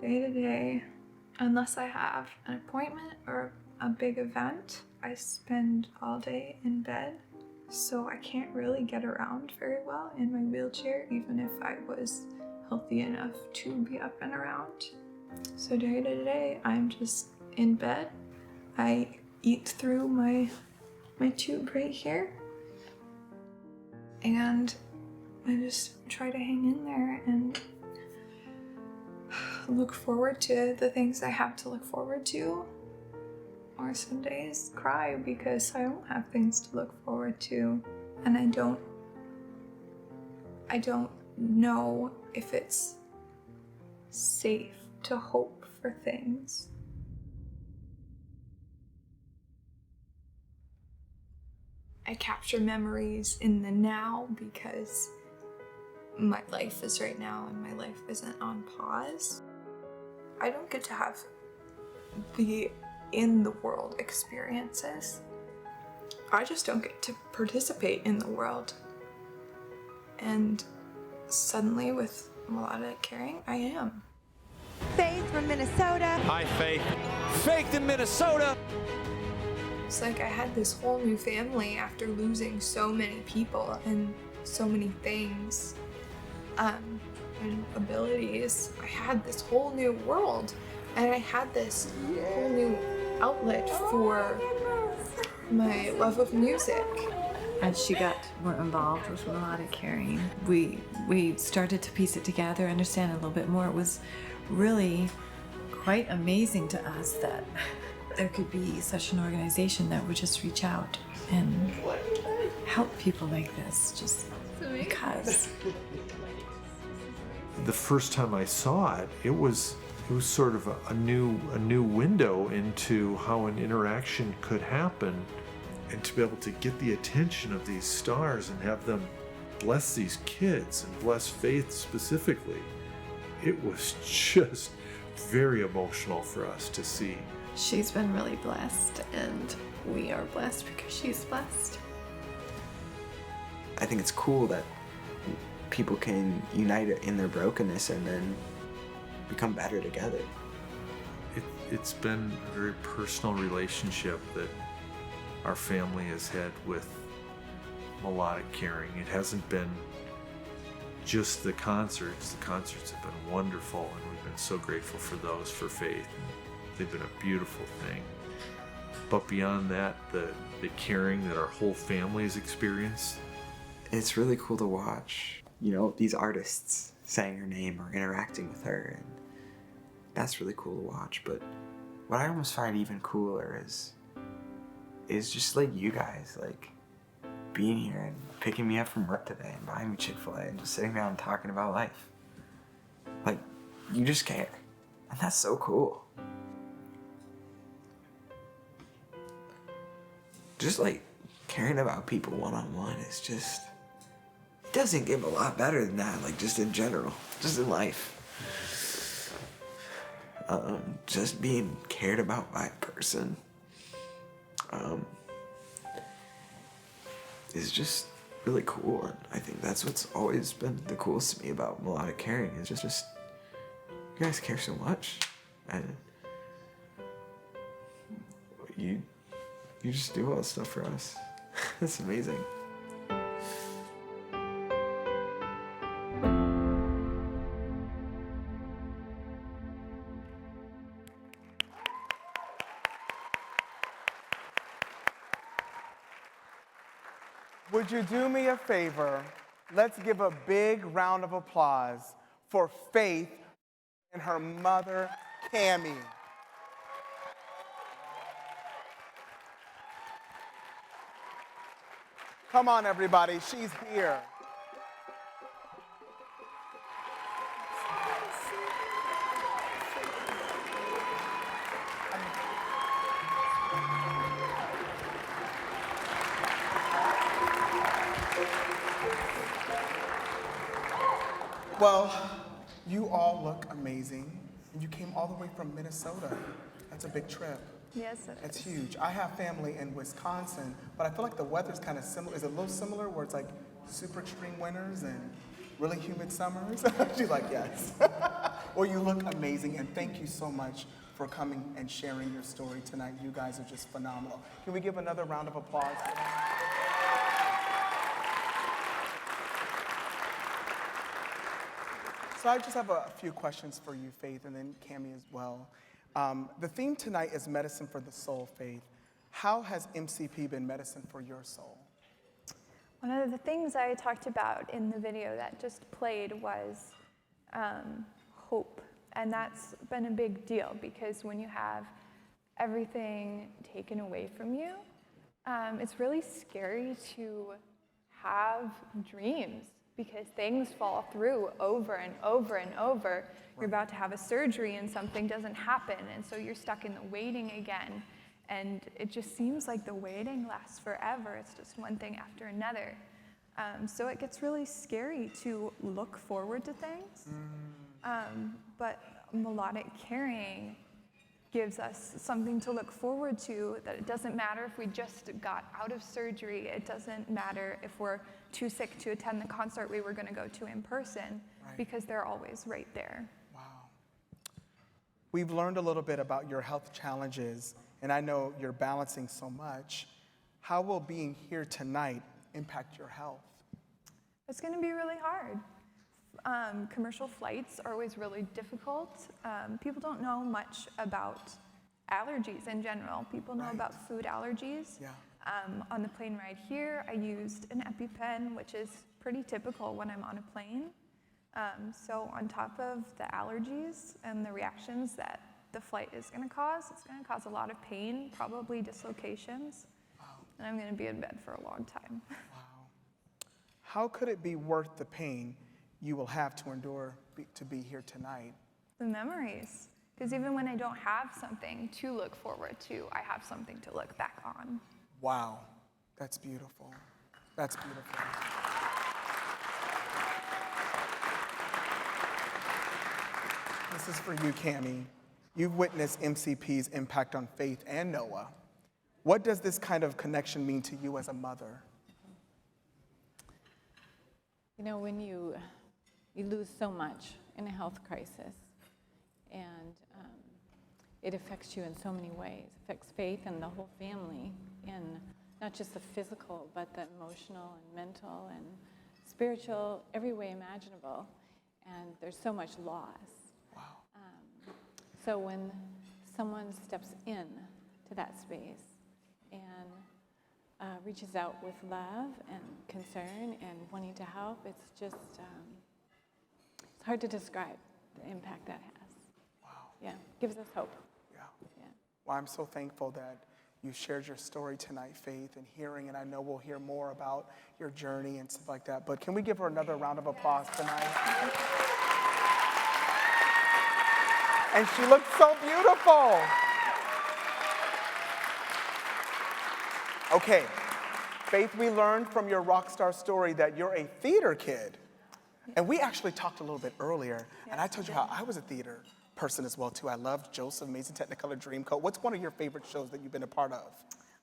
Day to day, unless I have an appointment or a big event, I spend all day in bed. So I can't really get around very well in my wheelchair, even if I was healthy enough to be up and around. So day to day, I'm just in bed. I eat through my tube right here. And I just try to hang in there and look forward to the things I have to look forward to. Or some days cry because I don't have things to look forward to. And I don't know if it's safe to hope for things. I capture memories in the now because my life is right now and my life isn't on pause. I don't get to have the in the world experiences. I just don't get to participate in the world. And suddenly with Melodic Caring, I am. Faith from Minnesota. Hi, Faith. Faith in Minnesota. It's like I had this whole new family after losing so many people and so many things and abilities. I had this whole new world, and I had this whole new outlet for my love of music. As she got more involved with Melodic Caring, we started to piece it together, understand it a little bit more. It was really quite amazing to us that there could be such an organization that would just reach out and help people like this, just because. The first time I saw it, it was sort of a new window into how an interaction could happen, and to be able to get the attention of these stars and have them bless these kids and bless Faith specifically. It was just very emotional for us to see. She's been really blessed, and we are blessed because she's blessed. I think it's cool that people can unite in their brokenness and then become better together. It's been a very personal relationship that our family has had with Melodic Caring. It hasn't been just the concerts. The concerts have been wonderful, and we've been so grateful for those, for Faith. They've been a beautiful thing. But beyond that, the caring that our whole family has experienced. It's really cool to watch, these artists saying her name or interacting with her, and that's really cool to watch. But what I almost find even cooler is just like you guys, like being here and picking me up from work today and buying me Chick-fil-A and just sitting down and talking about life. Like, you just care. And that's so cool. Just like caring about people one-on-one is just, it doesn't get a lot better than that, like just in general, just in life. Just being cared about by a person is just really cool, and I think that's what's always been the coolest to me about Melodic Caring is just you guys care so much, and you just do all this stuff for us. That's amazing. Would you do me a favor? Let's give a big round of applause for Faith and her mother, Cammie. Come on, everybody, she's here. Well, you all look amazing, and you came all the way from Minnesota. That's a big trip. Yes, it is. That's huge. I have family in Wisconsin, but I feel like the weather's kind of similar. Is it a little similar where it's like super extreme winters and really humid summers? She's like, yes. Well, you look amazing, and thank you so much for coming and sharing your story tonight. You guys are just phenomenal. Can we give another round of applause? So I just have a few questions for you, Faith, and then Cammie as well. The theme tonight is medicine for the soul, Faith. How has MCP been medicine for your soul? One of the things I talked about in the video that just played was hope. And that's been a big deal because when you have everything taken away from you, it's really scary to have dreams because things fall through over and over and over. You're about to have a surgery and something doesn't happen, and so you're stuck in the waiting again. And it just seems like the waiting lasts forever. It's just one thing after another. So it gets really scary to look forward to things. But melodic caring gives us something to look forward to, that it doesn't matter if we just got out of surgery. It doesn't matter if we're too sick to attend the concert we were going to go to in person, because they're always right there. Wow. We've learned a little bit about your health challenges, and I know you're balancing so much. How will being here tonight impact your health? It's going to be really hard. Commercial flights are always really difficult. People don't know much about allergies in general. People know about food allergies. Yeah. On the plane ride here, I used an EpiPen, which is pretty typical when I'm on a plane. So on top of the allergies and the reactions that the flight is going to cause, it's going to cause a lot of pain, probably dislocations, and I'm going to be in bed for a long time. How could it be worth the pain you will have to endure to be here tonight? The memories. Because even when I don't have something to look forward to, I have something to look back on. Wow, that's beautiful. That's beautiful. This is for you, Cammie. You've witnessed MCP's impact on Faith and Noah. What does this kind of connection mean to you as a mother? You know, when you lose so much in a health crisis, and it affects you in so many ways. It affects Faith and the whole family in not just the physical, but the emotional and mental and spiritual, every way imaginable. And there's so much loss. Wow. So when someone steps in to that space and reaches out with love and concern and wanting to help, it's just, it's hard to describe the impact that has. Wow. Yeah, gives us hope. Yeah. Well, I'm so thankful that you shared your story tonight, Faith, and hearing, and I know we'll hear more about your journey and stuff like that. But can we give her another round of applause tonight? And she looks so beautiful. Okay, Faith, we learned from your rock star story that you're a theater kid. And we actually talked a little bit earlier, and I told you how I was a theater person as well, too. I loved Joseph, Amazing Technicolor Dreamcoat. What's one of your favorite shows that you've been a part of?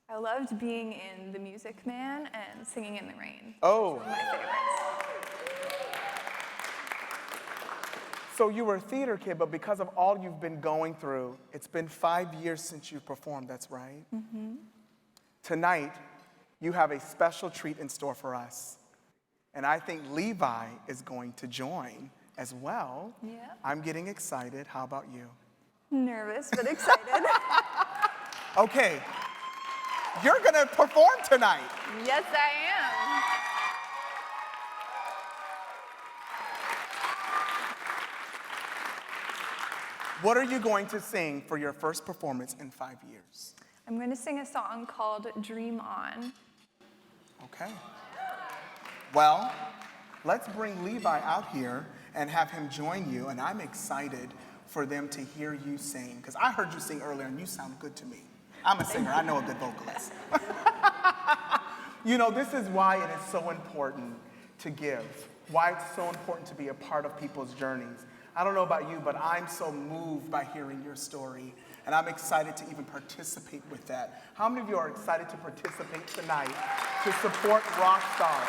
I loved being in The Music Man and Singing in the Rain. Oh. Those were my favorites. So you were a theater kid, but because of all you've been going through, it's been 5 years since you've performed, that's right? Mm-hmm. Tonight, you have a special treat in store for us. And I think Levi is going to join as well. Yeah. I'm getting excited. How about you? Nervous, but excited. Okay. You're going to perform tonight. Yes, I am. What are you going to sing for your first performance in 5 years? I'm going to sing a song called Dream On. Okay. Well, let's bring Levi out here and have him join you, and I'm excited for them to hear you sing, because I heard you sing earlier, and you sound good to me. I'm a singer. I know a good vocalist. You know, this is why it is so important to give, why it's so important to be a part of people's journeys. I don't know about you, but I'm so moved by hearing your story, and I'm excited to even participate with that. How many of you are excited to participate tonight to support rock stars?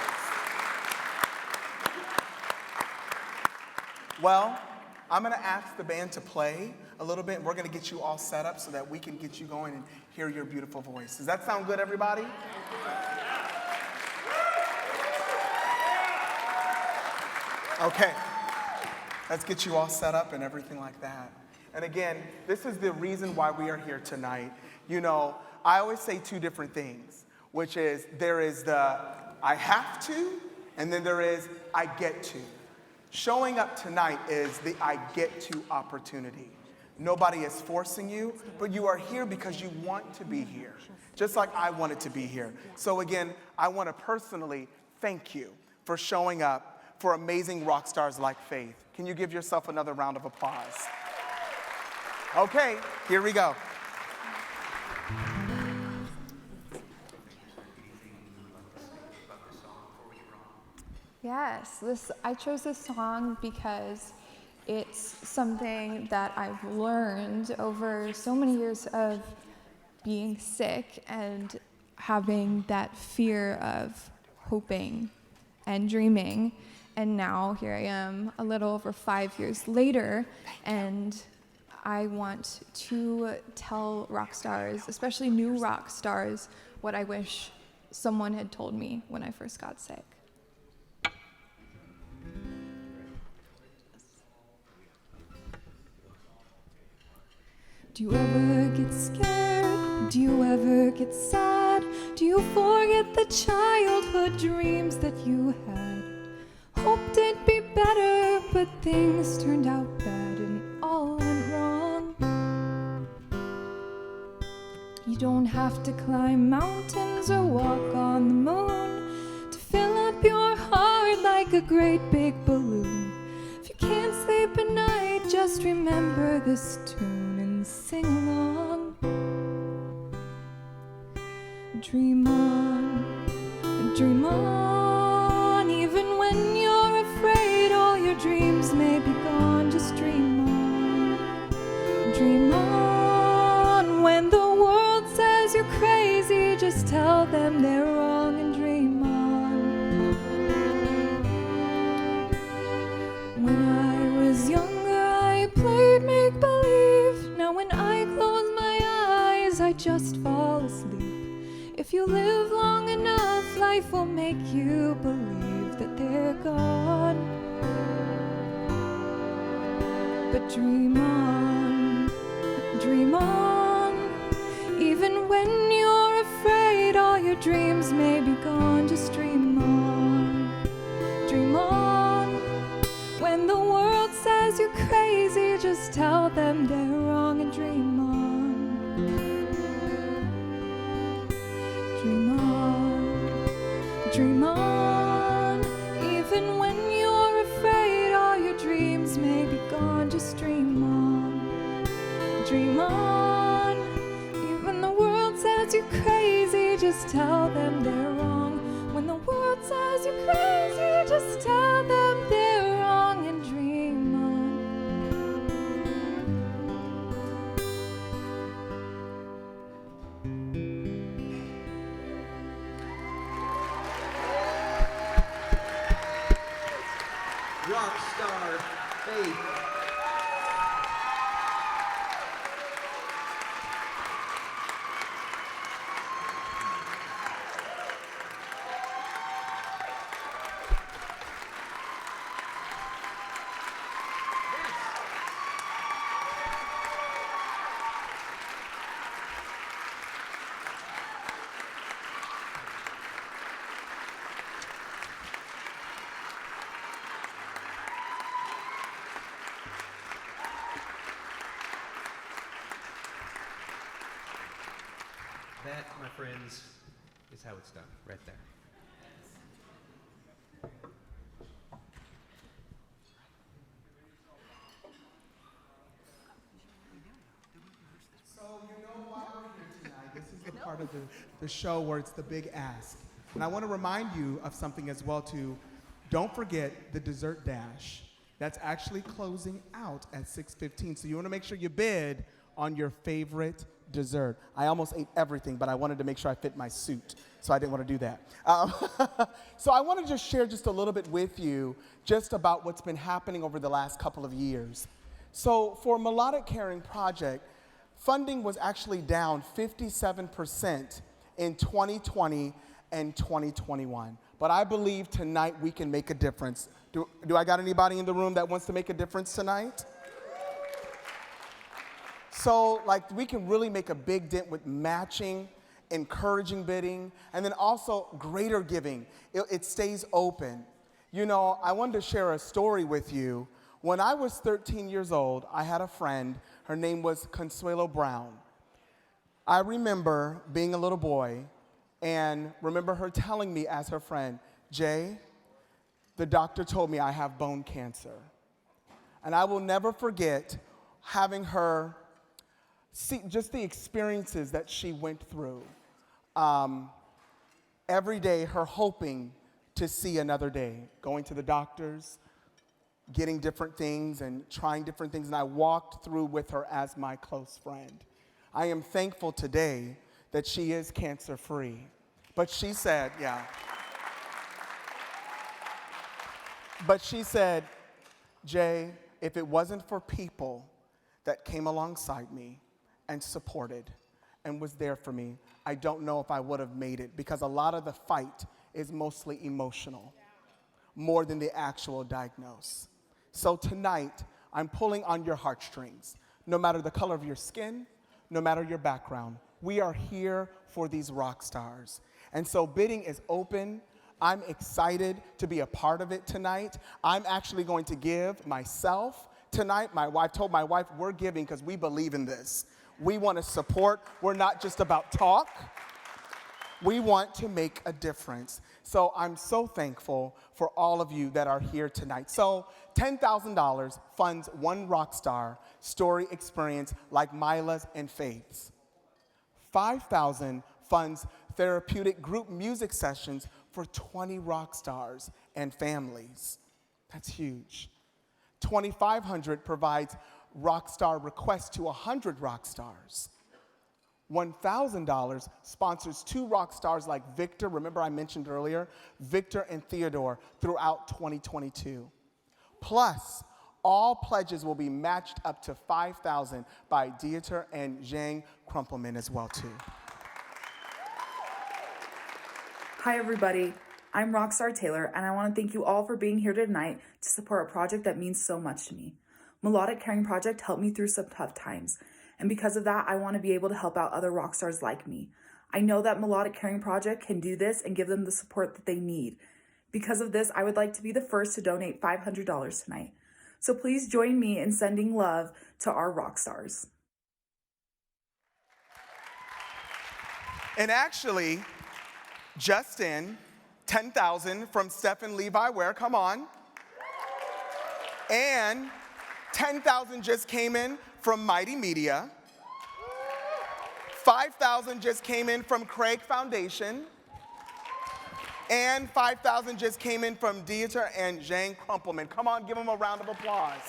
Well, I'm going to ask the band to play a little bit, and we're going to get you all set up so that we can get you going and hear your beautiful voice. Does that sound good, everybody? Okay. Let's get you all set up and everything like that. And again, this is the reason why we are here tonight. You know, I always say two different things, which is there is the I have to, and then there is I get to. Showing up tonight is the I get to opportunity. Nobody is forcing you, but you are here because you want to be here, just like I wanted to be here. So again, I want to personally thank you for showing up for amazing rock stars like Faith. Can you give yourself another round of applause? Okay, here we go. Yes, I chose this song because it's something that I've learned over so many years of being sick and having that fear of hoping and dreaming. And now here I am a little over 5 years later, and I want to tell rock stars, especially new rock stars, what I wish someone had told me when I first got sick. Do you ever get scared? Do you ever get sad? Do you forget the childhood dreams that you had? Hoped it'd be better, but things turned out bad and all went wrong. You don't have to climb mountains or walk on the moon to fill up your heart like a great big balloon. If you can't sleep at night, just remember this tune and sing along. Dream on, even when you're afraid all your dreams may be gone. Just dream on, when the world says you're crazy, just tell them they're wrong and dream on. When I was younger, I played make-believe. Now when I close my eyes, I just fall asleep. If you live long enough, life will make you believe that they're gone. But dream on, even when you're afraid all your dreams may be gone. Just dream on, when the world says you're crazy, just tell them they're wrong and dream on. Dream on, even when you're afraid all your dreams may be gone. Just dream on, even the world says you're crazy, just tell them they're wrong. When the world says you're crazy, just tell them they're wrong and dream on. Rock star Faith. That, my friends, is how it's done, right there. So you know why we're here tonight. This is the part of the show where it's the big ask. And I want to remind you of something as well too. Don't forget the dessert dash. That's actually closing out at 6:15. So you want to make sure you bid on your favorite dessert. I almost ate everything, but I wanted to make sure I fit my suit, so I didn't want to do that. So I want to just share just a little bit with you just about what's been happening over the last couple of years. So for Melodic Caring Project, funding was actually down 57% in 2020 and 2021. But I believe tonight we can make a difference. Do I got anybody in the room that wants to make a difference tonight? So, like, we can really make a big dent with matching, encouraging bidding, and then also greater giving. It stays open. You know, I wanted to share a story with you. When I was 13 years old, I had a friend. Her name was Consuelo Brown. I remember being a little boy and remember her telling me as her friend, Jay, the doctor told me I have bone cancer. And I will never forget having her see just the experiences that she went through. Every day, her hoping to see another day, going to the doctors, getting different things and trying different things, and I walked through with her as my close friend. I am thankful today that she is cancer-free. But she said, but she said, Jay, if it wasn't for people that came alongside me and supported and was there for me, I don't know if I would have made it, because a lot of the fight is mostly emotional, more than the actual diagnosis. So tonight, I'm pulling on your heartstrings. No matter the color of your skin, no matter your background, we are here for these rock stars. And so bidding is open. I'm excited to be a part of it tonight. I'm actually going to give myself tonight. My wife told my wife, we're giving because we believe in this. We want to support. We're not just about talk. We want to make a difference. So I'm so thankful for all of you that are here tonight. So $10,000 funds one rock star story experience like Mila's and Faith's. $5,000 funds therapeutic group music sessions for 20 rock stars and families. That's huge. $2,500 provides rock star requests to 100 rock stars. $1,000 sponsors 2 rock stars like Victor, remember I mentioned earlier, Victor and Theodore throughout 2022. Plus, all pledges will be matched up to $5,000 by Dieter and Zhang Crumpleman as well too. Hi everybody, I'm Rockstar Taylor, and I want to thank you all for being here tonight to support a project that means so much to me. Melodic Caring Project helped me through some tough times, and because of that, I want to be able to help out other rock stars like me. I know that Melodic Caring Project can do this and give them the support that they need. Because of this, I would like to be the first to donate $500 tonight. So please join me in sending love to our rock stars. And actually, Justin, $10,000 from Stephen Levi Ware, come on. And $10,000 just came in from Mighty Media. $5,000 just came in from Craig Foundation. And $5,000 just came in from Dieter and Zhang Crumpleman. Come on, give them a round of applause.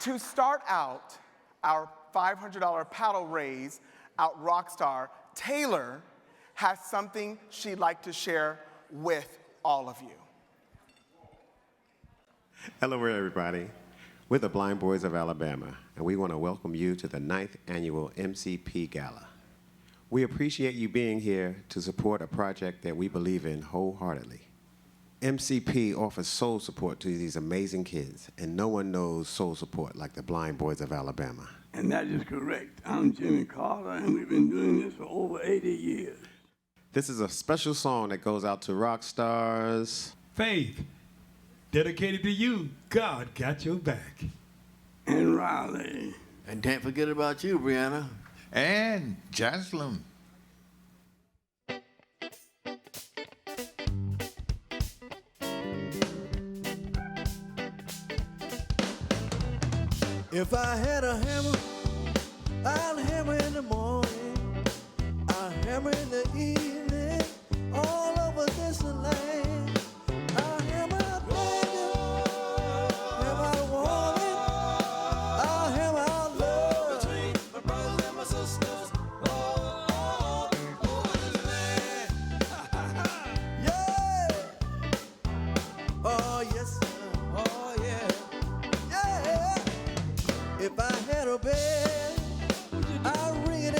To start out our $500 paddle raise out Rockstar, Taylor has something she'd like to share with all of you. Hello, everybody. We're the Blind Boys of Alabama, and we want to welcome you to the 9th annual MCP Gala. We appreciate you being here to support a project that we believe in wholeheartedly. MCP offers soul support to these amazing kids, and no one knows soul support like the Blind Boys of Alabama. And that is correct. I'm Jimmy Carter, and we've been doing this for over 80 years. This is a special song that goes out to rock stars. Faith, dedicated to you. God got your back. And Riley. And can't forget about you, Brianna. And Jocelyn. If I had a hammer, I'll hammer in the morning, I'll hammer in the evening, all over this land. I'll hammer out begging, hammer out wanting, I'll hammer out love between my brothers and my sisters, all over this land. Yeah! Oh yes, sir. Oh yeah. Yeah! If I had a bed, I'd ring it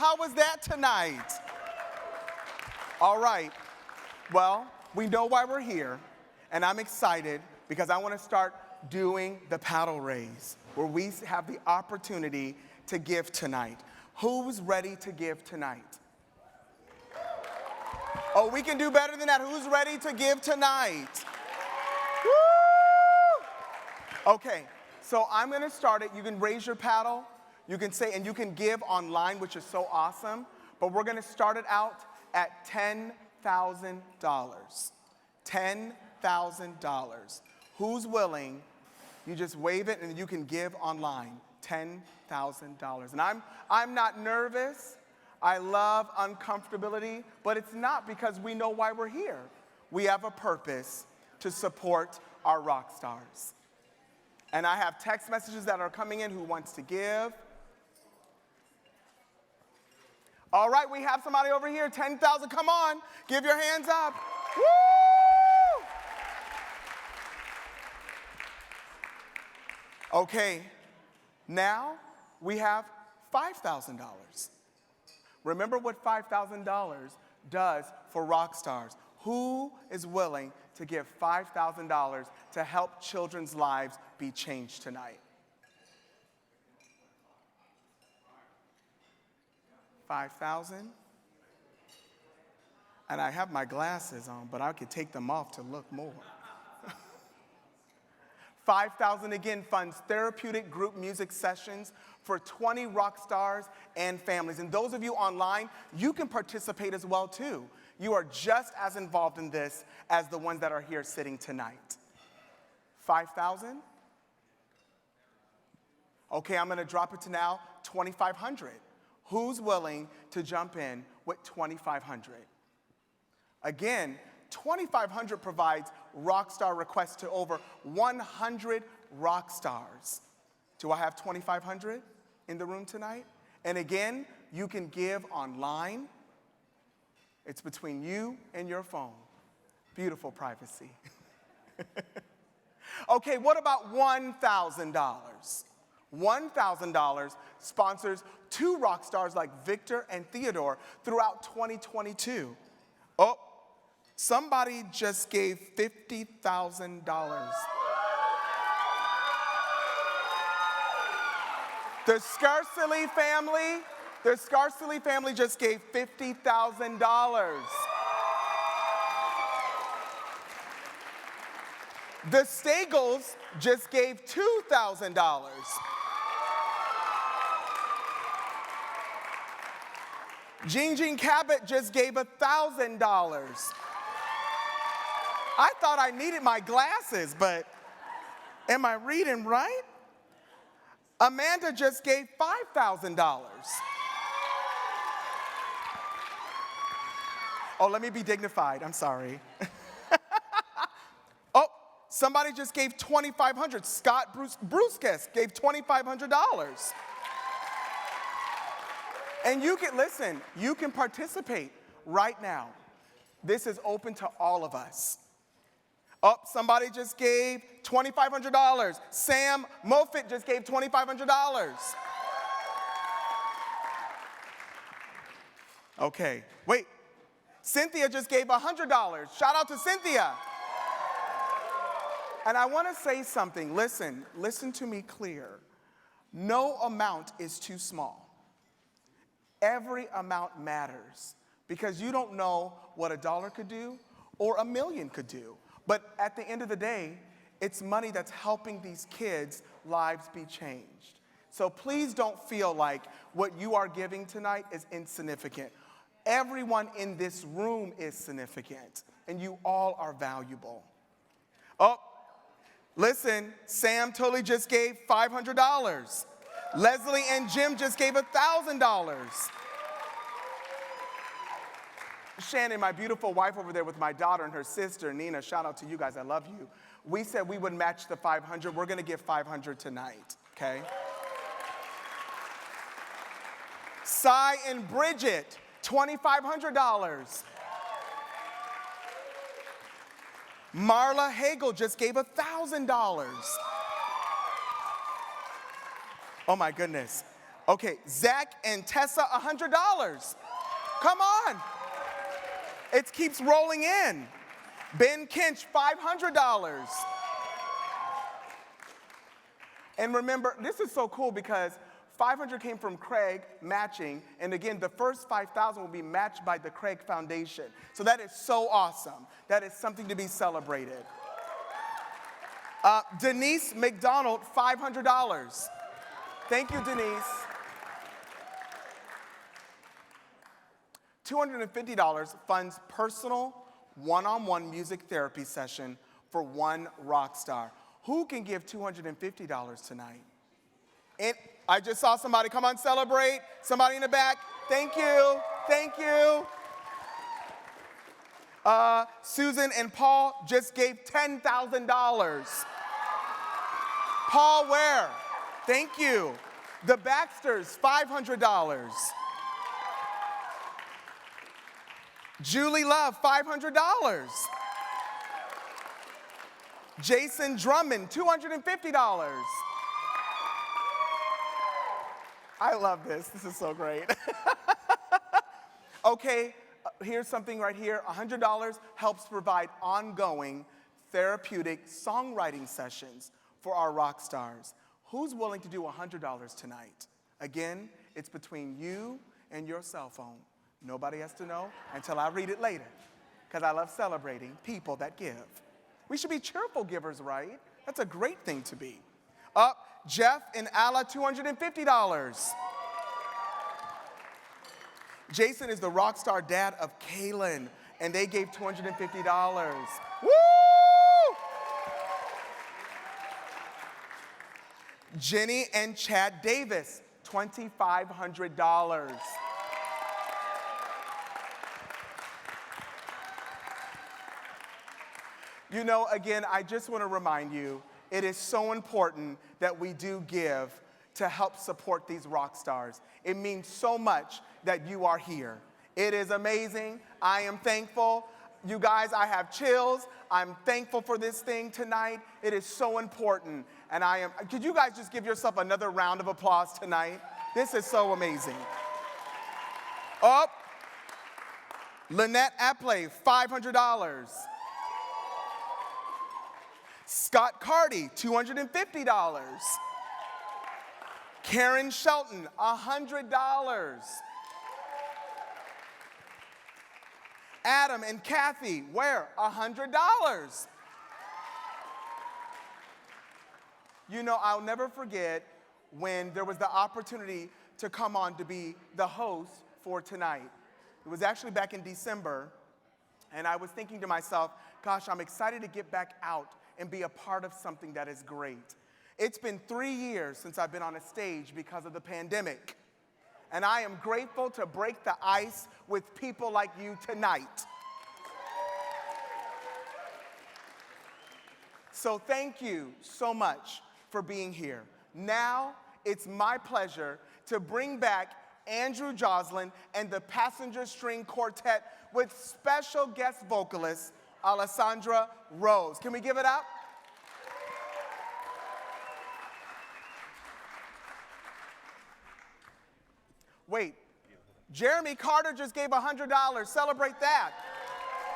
how was that tonight? All right. Well, we know why we're here, and I'm excited because I want to start doing the paddle raise, where we have the opportunity to give tonight. Who's ready to give tonight? Oh, we can do better than that. Who's ready to give tonight? Woo! Okay, so I'm going to start it. You can raise your paddle. You can say, and you can give online, which is so awesome. But we're going to start it out at $10,000. $10,000. Who's willing? You just wave it and you can give online. $10,000. And I'm not nervous. I love uncomfortability, but it's not because we know why we're here. We have a purpose to support our rock stars. And I have text messages that are coming in who wants to give. All right, we have somebody over here, 10,000, come on, give your hands up. Woo! Okay, now we have $5,000. Remember what $5,000 does for rock stars. Who is willing to give $5,000 to help children's lives be changed tonight? 5,000? And I have my glasses on, but I could take them off to look more. 5,000 again funds therapeutic group music sessions for 20 rock stars and families. And those of you online, you can participate as well too. You are just as involved in this as the ones that are here sitting tonight. 5,000? Okay, I'm gonna drop it to now 2,500. Who's willing to jump in with 2,500? Again, 2,500 provides rock star requests to over 100 rock stars. Do I have 2,500 in the room tonight? And again, you can give online. It's between you and your phone. Beautiful privacy. Okay, what about $1,000? $1,000 sponsors 2 rock stars like Victor and Theodore throughout 2022. Oh, somebody just gave $50,000. The Scarcely family just gave $50,000. The Stagels just gave $2,000. Jean Cabot just gave $1,000. I thought I needed my glasses, but am I reading right? Amanda just gave $5,000. Oh, let me be dignified. I'm sorry. Oh, somebody just gave $2,500. Scott Brusquez gave $2,500. And you can, listen, you can participate right now. This is open to all of us. Oh, somebody just gave $2,500. Sam Moffitt just gave $2,500. Okay, wait. Cynthia just gave $100. Shout out to Cynthia. And I want to say something. Listen to me clear. No amount is too small. Every amount matters because you don't know what $1 could do or $1 million could do. But at the end of the day, it's money that's helping these kids' lives be changed. So please don't feel like what you are giving tonight is insignificant. Everyone in this room is significant, and you all are valuable. Oh, listen, Sam totally just gave $500. Leslie and Jim just gave $1,000. Shannon, my beautiful wife over there with my daughter and her sister, Nina, shout out to you guys, I love you. We said we would match the 500. We're gonna give 500 tonight, okay? Cy and Bridget, $2,500. Marla Hagel just gave $1,000. Oh my goodness. Okay, Zach and Tessa, $100. Come on. It keeps rolling in. Ben Kinch, $500. And remember, this is so cool because 500 came from Craig, matching, and again, the first 5,000 will be matched by the Craig Foundation. So that is so awesome. That is something to be celebrated. Denise McDonald, $500. Thank you, Denise. $250 funds personal one-on-one music therapy session for one rock star. Who can give $250 tonight? And I just saw somebody. Come on, celebrate. Somebody in the back. Thank you. Thank you. Susan and Paul just gave $10,000. Paul Ware, thank you. The Baxters, $500. Julie Love, $500. Jason Drummond, $250. I love this. This is so great. Okay, here's something right here. $100 helps provide ongoing therapeutic songwriting sessions for our rock stars. Who's willing to do $100 tonight? Again, it's between you and your cell phone. Nobody has to know until I read it later, because I love celebrating people that give. We should be cheerful givers, right? That's a great thing to be. Jeff and Alla, $250. Jason is the rock star dad of Kaylin, and they gave $250. Woo! Jenny and Chad Davis, $2,500. You know, again, I just want to remind you, it is so important that we do give to help support these rock stars. It means so much that you are here. It is amazing. I am thankful. You guys, I have chills. I'm thankful for this thing tonight. It is so important. And could you guys just give yourself another round of applause tonight? This is so amazing. Lynette Apley, $500. Scott Carty, $250. Karen Shelton, $100. Adam and Kathy, where? $100. You know, I'll never forget when there was the opportunity to come on to be the host for tonight. It was actually back in December, and I was thinking to myself, gosh, I'm excited to get back out and be a part of something that is great. It's been 3 years since I've been on a stage because of the pandemic. And I am grateful to break the ice with people like you tonight. So thank you so much for being here. Now, it's my pleasure to bring back Andrew Joslin and the Passenger String Quartet with special guest vocalist, Alessandra Rose. Can we give it up? Wait, Jeremy Carter just gave $100. Celebrate that.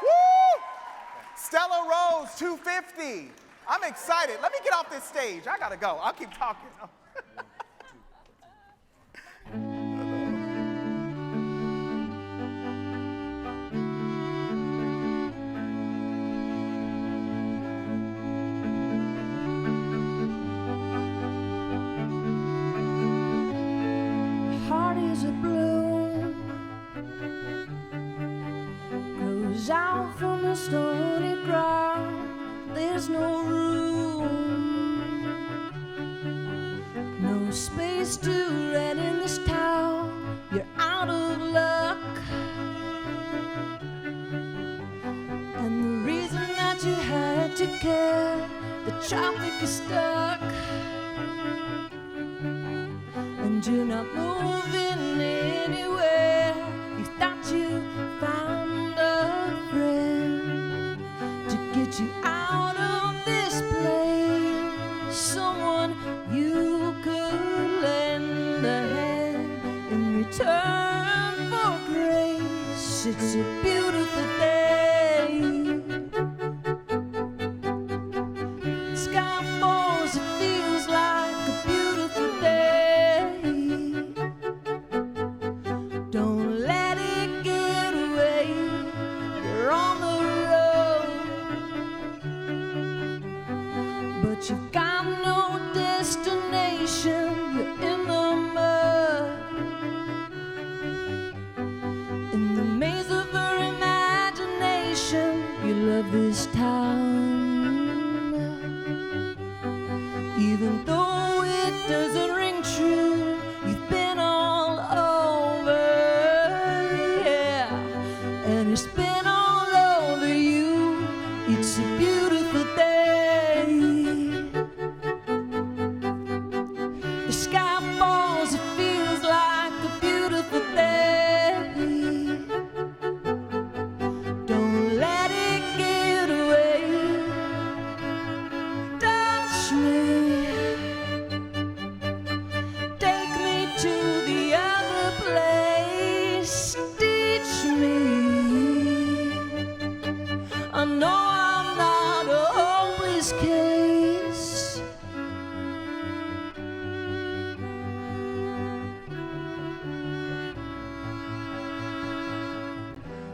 Woo! Stella Rose, $250. I'm excited. Let me get off this stage. I gotta go. I'll keep talking. Heart is a bloom, grows out from the stony ground. There's no room, no space to rent in this town. You're out of luck, and the reason that you had to care, the traffic is stuck. And you're not moving anywhere. You thought you found a friend to get you out of this place, someone you could lend a hand. turn for grace. It's a beautiful day. Sky falls, it feels like a beautiful day. Don't let it get away. You're on the road, but you've got no destination. You're in the mud, in the maze of her imagination. You love this town, even though it doesn't ring true. You've been all over, yeah, and it's been all over you. It's a beautiful day. The sky falls, it feels like a beautiful day. Don't let it get away. Touch me, take me to the other place. Teach me, I know I'm not a hopeless case.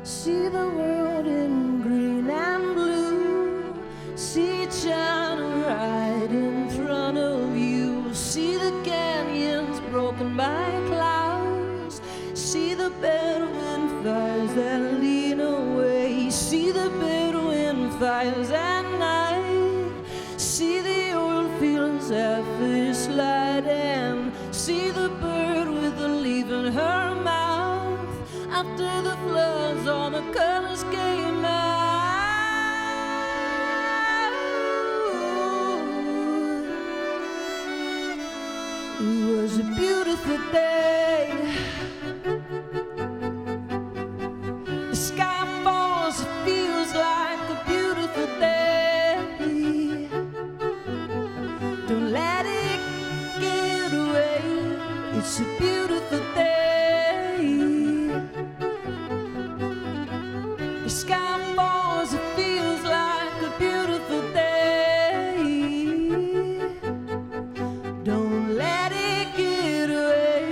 See the world in green and blue. See China right in front of you. See the canyons broken by clouds. See the Bedouin fires that lean away. See the Bedouin fires at night. See the oil fields after you slide, and see the bird with the leaf in her mouth. After the floods, all the colors came out. It was a beautiful day. The sky falls, it feels like a beautiful day. Don't let it get away. It's a beautiful day. The sky falls, it feels like a beautiful day. Don't let it get away.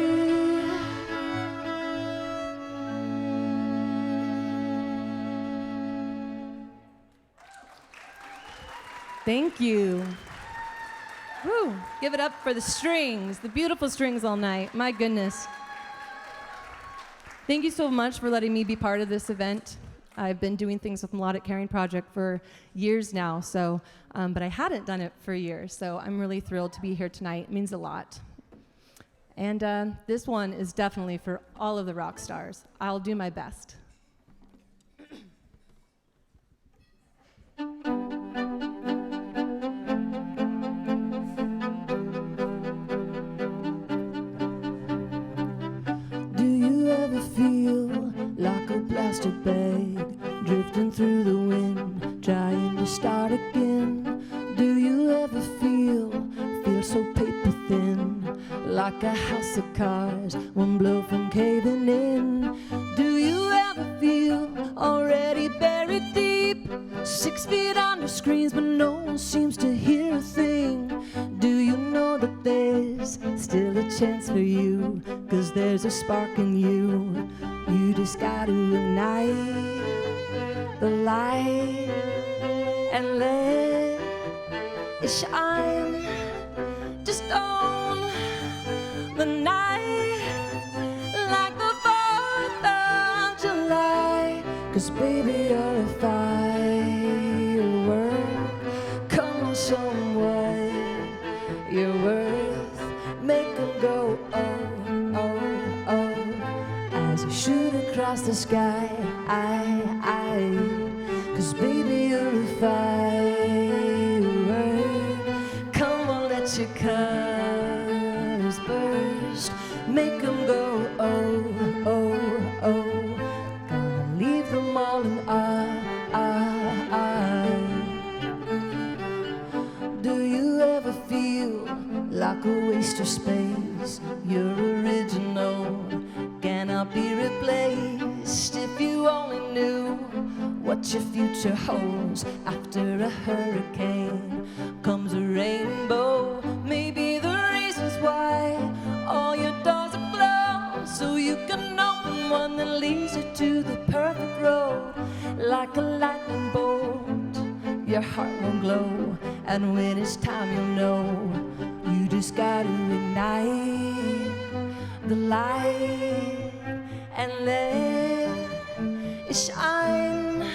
Thank you. Woo! Give it up for the strings, the beautiful strings all night. My goodness. Thank you so much for letting me be part of this event. I've been doing things with Melodic Caring Project for years now, so but I hadn't done it for years, so I'm really thrilled to be here tonight. It means a lot. And this one is definitely for all of the rock stars. I'll do my best. Do you ever feel like a plastic bag drifting through the wind, trying to start again? Do you ever feel so paper thin, like a house of cards, one blow from caving in? Do you ever feel already buried deep, 6 feet under screens, but no one seems to hear a thing? Do you know that there's still a chance for you, 'cause there's a spark in you? You just gotta ignite the light and let it shine. Just own the night like the 4th of July, 'cause baby you're a firework. Come on, show 'em what you're worth. Make 'em go oh, oh, oh, as you shoot across the sky. 'Cause baby you're a firework. Come on, let your colors burst. Make 'em go oh, oh, oh. Gonna leave them all in awe. Do you ever feel like a waste of space? You're original cannot be replaced. If you only knew what your future holds. After a hurricane comes a rainbow. Maybe the reasons why all your doors are closed, so you can open one that leads you to the perfect road. Like a lightning bolt, your heart will glow, and when it's time you'll know. You just gotta ignite the light and let it shine.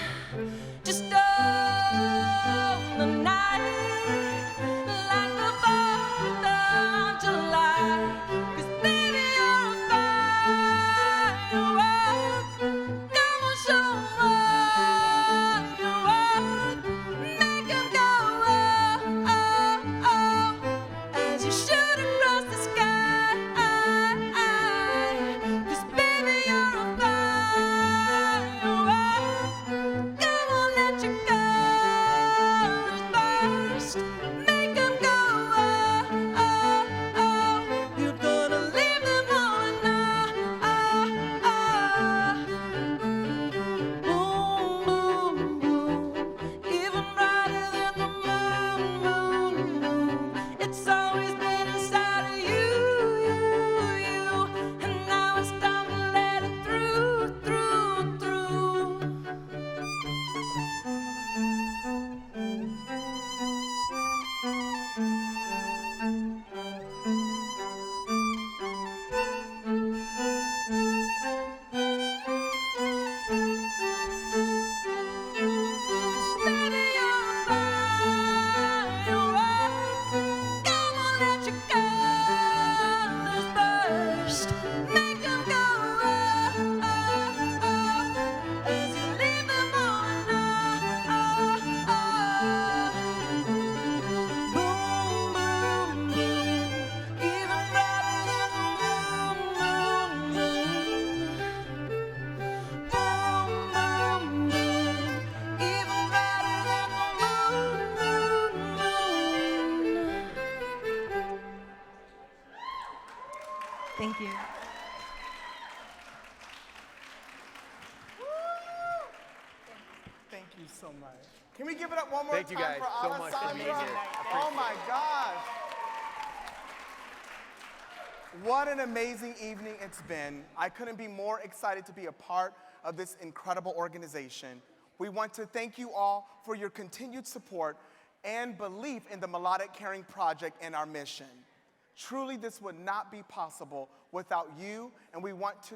Just on the night like the 4th of July. 'Cause baby you're a firework. Come on, show 'em what you're worth. Make 'em go oh, oh, oh, as you shoot across the sky. 'Cause baby you're a firework. Come on, let your colors burst. Make 'em go oh, oh, oh. You're gonna leave them all in boom, boom, boom. Even brighter than the moon, moon, moon. It's always been inside of you, you. And now it's time to let it through, through, through. Thank you. Thank you so much. Can we give it up one more Thank you time guys for so much for being Alessandra? here. Oh my gosh. What an amazing evening it's been. I couldn't be more excited to be a part of this incredible organization. We want to thank you all for your continued support and belief in the Melodic Caring Project and our mission. Truly, this would not be possible without you, and we want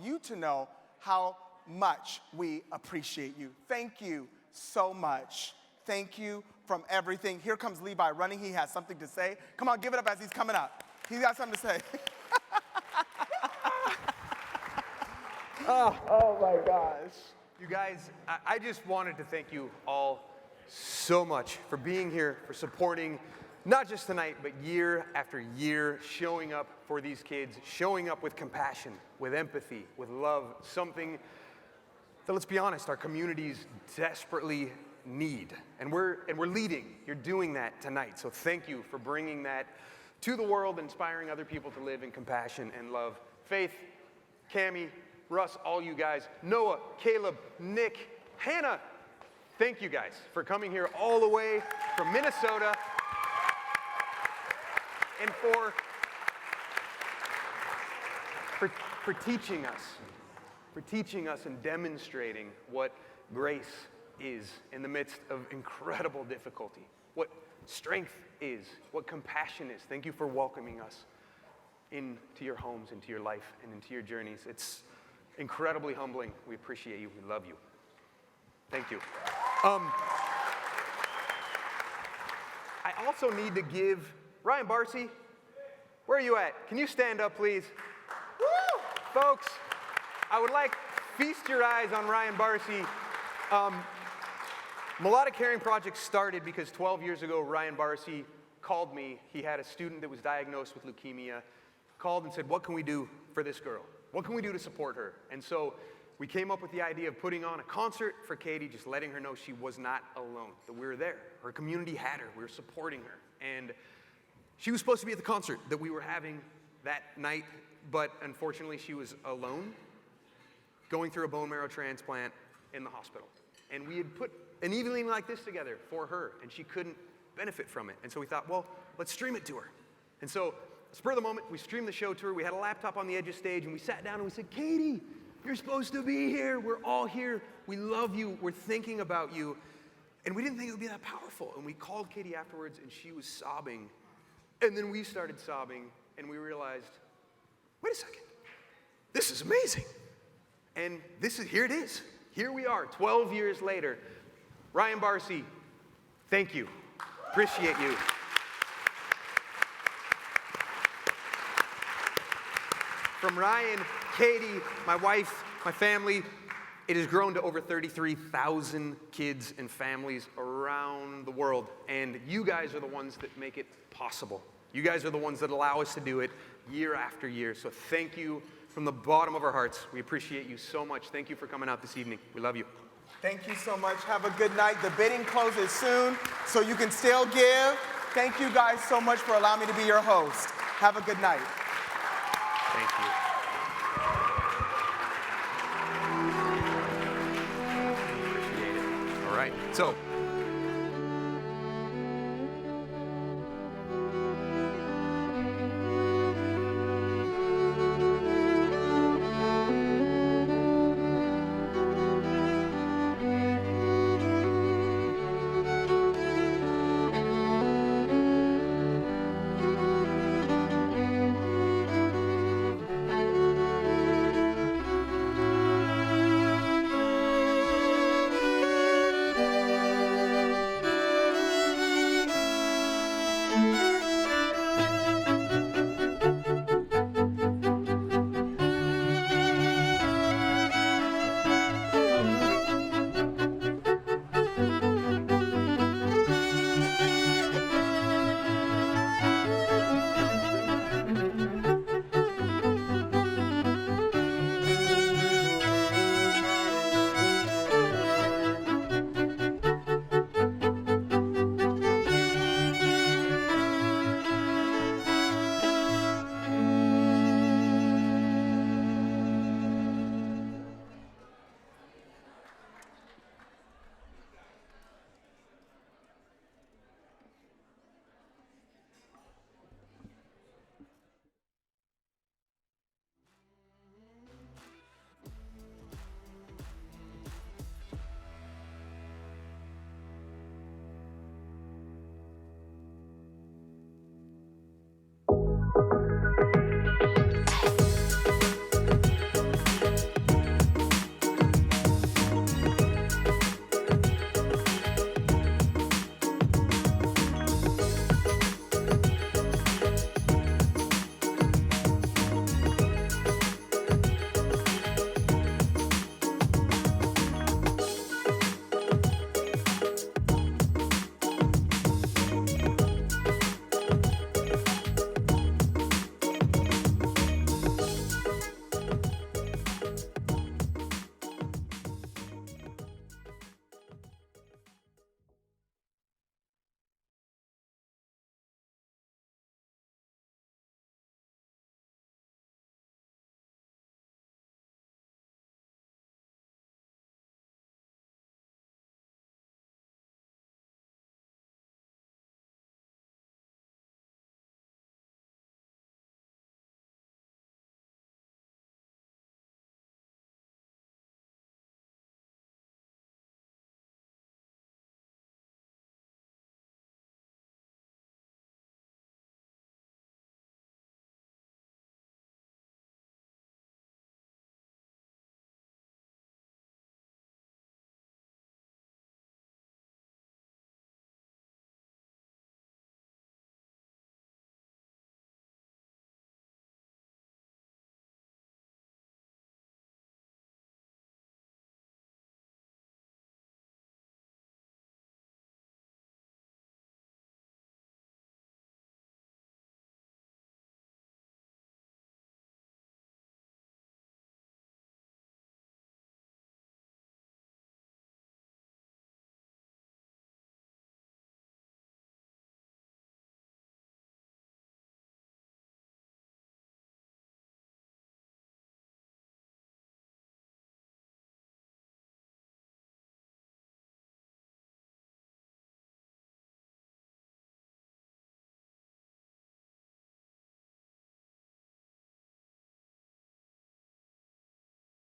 you to know how much we appreciate you. Thank you so much. Thank you from everything. Here comes Levi running. He has something to say. Come on, give it up as he's coming up. He's got something to say. Oh my gosh. You guys, I just wanted to thank you all so much for being here, for supporting not just tonight, but year after year, showing up for these kids, showing up with compassion, with empathy, with love, something that, let's be honest, our communities desperately need. And we're leading. You're doing that tonight. So thank you for bringing that to the world, inspiring other people to live in compassion and love. Faith, Cammie, Russ, all you guys, Noah, Caleb, Nick, Hannah, thank you guys for coming here all the way from Minnesota and for teaching us and demonstrating what grace is in the midst of incredible difficulty, what strength is, what compassion is. Thank you for welcoming us into your homes, into your life, and into your journeys. It's incredibly humbling. We appreciate you. We love you. Thank you. I also need to give Ryan Barcy, where are you at? Can you stand up, please? Woo! Folks, I would like feast your eyes on Ryan Barcy. Melodic Caring Project started because 12 years ago, Ryan Barcy called me. He had a student that was diagnosed with leukemia, called and said, what can we do for this girl? What can we do to support her? And so we came up with the idea of putting on a concert for Katie, just letting her know she was not alone, that we were there. Her community had her. We were supporting her. And she was supposed to be at the concert that we were having that night, but unfortunately she was alone, going through a bone marrow transplant in the hospital. And we had put an evening like this together for her, and she couldn't benefit from it. And so we thought, well, let's stream it to her. And so, spur of the moment, we streamed the show to her. We had a laptop on the edge of stage, and we sat down and we said, Katie, you're supposed to be here. We're all here. We love you. We're thinking about you. And we didn't think it would be that powerful. And we called Katie afterwards, and she was sobbing. And then we started sobbing, and we realized, wait a second, this is amazing. And here it is. Here we are, 12 years later. Ryan Barcy, thank you. Appreciate you. From Ryan, Katie, my wife, my family, it has grown to over 33,000 kids and families around the world. And you guys are the ones that make it possible. You guys are the ones that allow us to do it year after year. So thank you from the bottom of our hearts. We appreciate you so much. Thank you for coming out this evening. We love you. Thank you so much. Have a good night. The bidding closes soon, so you can still give. Thank you guys so much for allowing me to be your host. Have a good night. Thank you. Appreciate it. All right. So